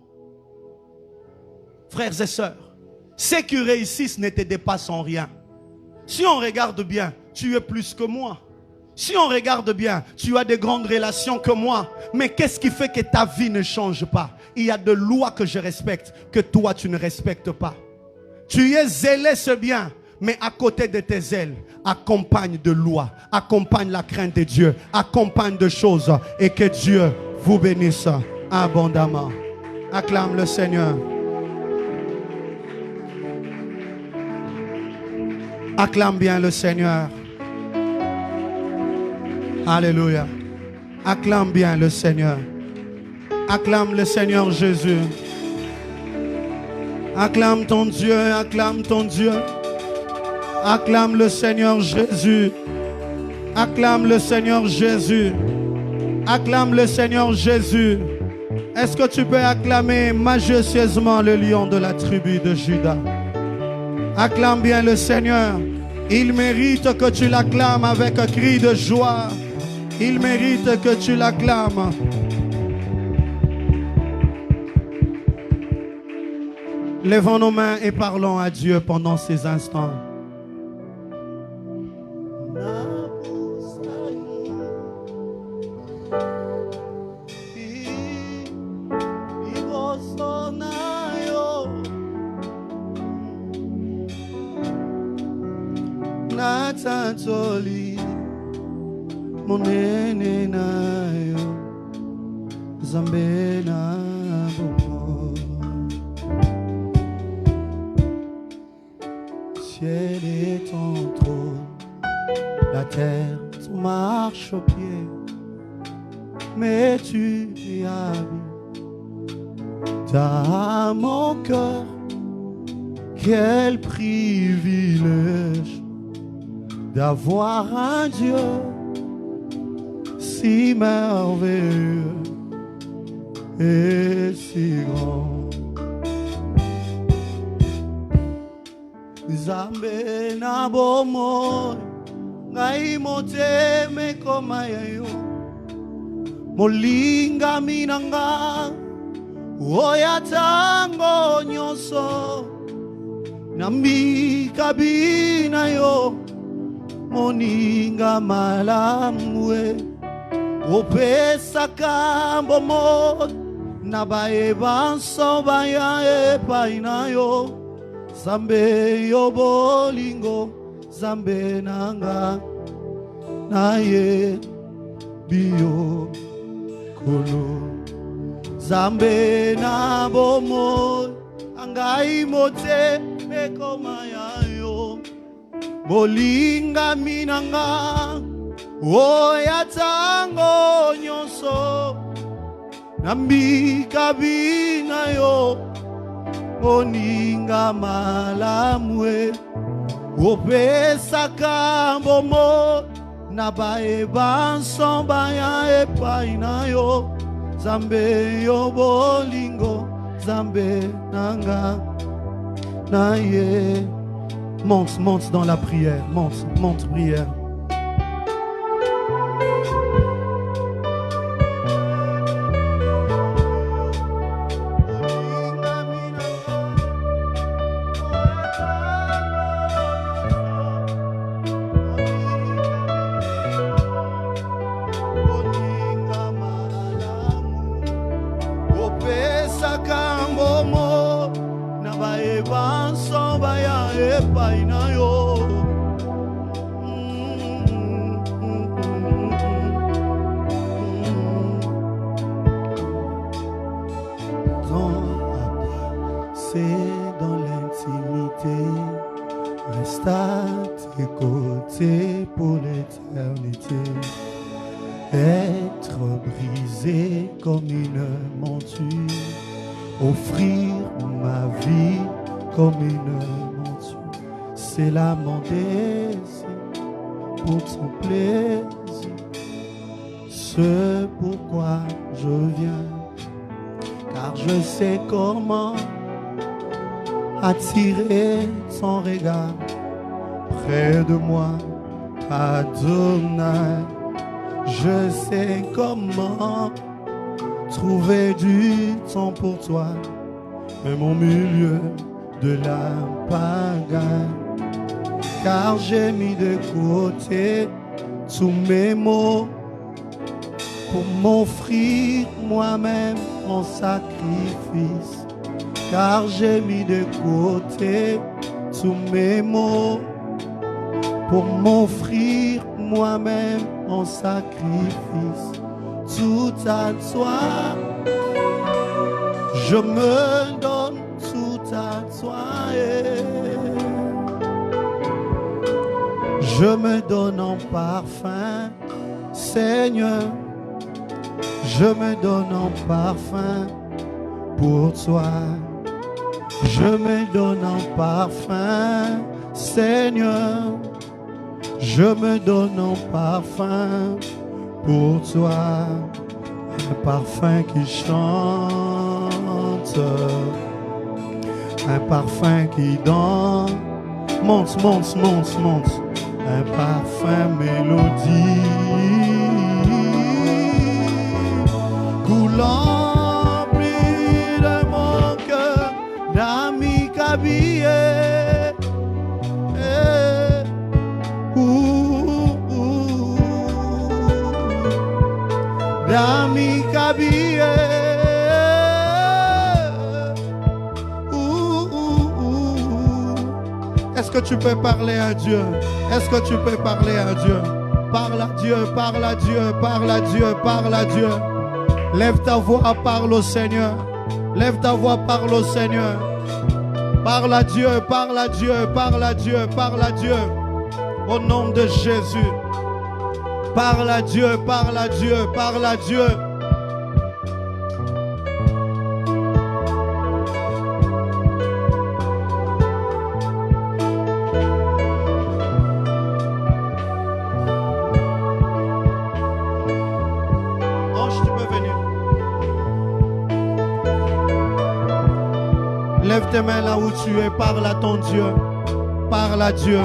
Frères et sœurs, Ceux qui réussissent ne te dépassent en rien. Si on regarde bien, tu es plus que moi. Si on regarde bien, tu as de grandes relations que moi. Mais qu'est-ce qui fait que ta vie ne change pas? Il y a des lois que je respecte, que toi tu ne respectes pas. Tu es zélé, c'est bien. Mais à côté de tes ailes, accompagne de lois, accompagne la crainte de Dieu, accompagne de choses. Et que Dieu vous bénisse abondamment. Acclame le Seigneur. Acclame bien le Seigneur. Alléluia. Acclame bien le Seigneur. Acclame le Seigneur Jésus. Acclame ton Dieu, acclame ton Dieu. Acclame le Seigneur Jésus. Acclame le Seigneur Jésus. Acclame le Seigneur Jésus. Est-ce que tu peux acclamer majestueusement le lion de la tribu de Juda? Acclame bien le Seigneur. Il mérite que tu l'acclames avec un cri de joie. Il mérite que tu l'acclames. Lèvons nos mains et parlons à Dieu pendant ces instants. Natatoli monene nayo zambe na bomo. Ciel est ton trône, la terre ton marche au pied, mais tu y habites dans mon cœur. Quel privilège d'avoir un Dieu si merveilleux et si grand. Zambe na bomo ngai moteme koma yayo molinga minanga oya tango nyonso nambi kabina yo moninga malamwe opesa kambo mo nabae banso baya epaina yo zambe yo bolingo zambe nanga naye bio kolo zambe na bomo angai mote mekoma yayo bolinga minanga oya tango nyonso nambi kabina yo moninga malamwe opesa kambo mo nabae banso baya epaina yo zambe yo bolingo zambe nanga naye. Monte, monte dans la prière. Monte, monte, prière. Dans l'intimité, reste à tes côtés pour l'éternité. Être brisé comme une monture, offrir ma vie comme une monture, c'est là mon désir pour ton plaisir. Ce pourquoi je viens, car je sais comment attirer son regard près de moi, Adonai. Je sais comment trouver du temps pour toi, même au milieu de la pagaille, car j'ai mis de côté tous mes maux pour m'offrir moi-même en sacrifice, car j'ai mis de côté tous mes maux pour m'offrir moi-même en sacrifice. Tout à toi, je me donne tout à toi. Je me donne en parfum, Seigneur. Je me donne en parfum pour toi. Je me donne en parfum, Seigneur. Je me donne en parfum pour toi. Un parfum qui chante, un parfum qui danse. Monte, monte, monte, monte. Un parfum mélodie coulant plus de mon cœur d'amis qu'habillés. D'amis qu'habillés. Est-ce que tu peux parler à Dieu? Est-ce que tu peux parler à Dieu? Parle à Dieu, parle à Dieu, parle à Dieu, parle à Dieu. Lève ta voix, parle au Seigneur. Lève ta voix, parle au Seigneur. Parle à Dieu, parle à Dieu, parle à Dieu, parle à Dieu. Au nom de Jésus. Parle à Dieu, parle à Dieu, parle à Dieu. Ange, tu peux venir. Lève tes mains là où tu es, parle à ton Dieu. Parle à Dieu.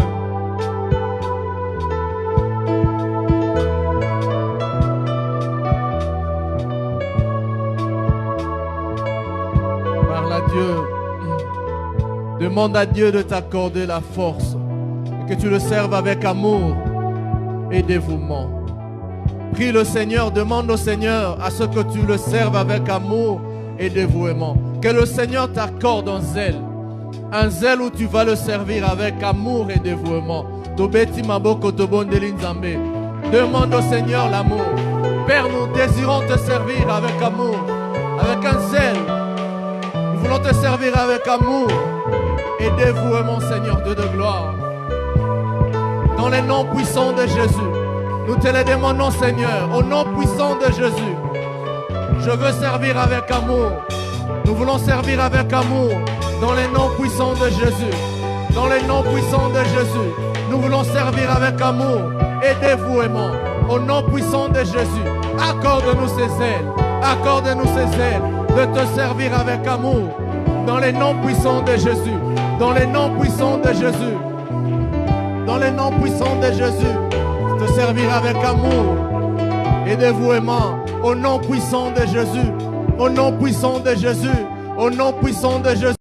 Demande à Dieu de t'accorder la force et que tu le serves avec amour et dévouement. Prie le Seigneur, demande au Seigneur à ce que tu le serves avec amour et dévouement. Que le Seigneur t'accorde un zèle où tu vas le servir avec amour et dévouement. Demande au Seigneur l'amour. Père, nous désirons te servir avec amour, avec un zèle. Nous voulons te servir avec amour et dévouement, Seigneur Dieu de gloire. Dans les noms puissants de Jésus, nous te les demandons, Seigneur, au nom puissant de Jésus. Je veux servir avec amour. Nous voulons servir avec amour dans les noms puissants de Jésus. Dans les noms puissants de Jésus, nous voulons servir avec amour et dévouement. Au nom puissant de Jésus, accorde-nous ces ailes. Accorde-nous ces ailes de te servir avec amour. Dans les noms puissants de Jésus. Dans les noms puissants de Jésus. Dans les noms puissants de Jésus. Te servir avec amour et dévouement. Au nom puissant de Jésus. Au nom puissant de Jésus. Au nom puissant de Jésus.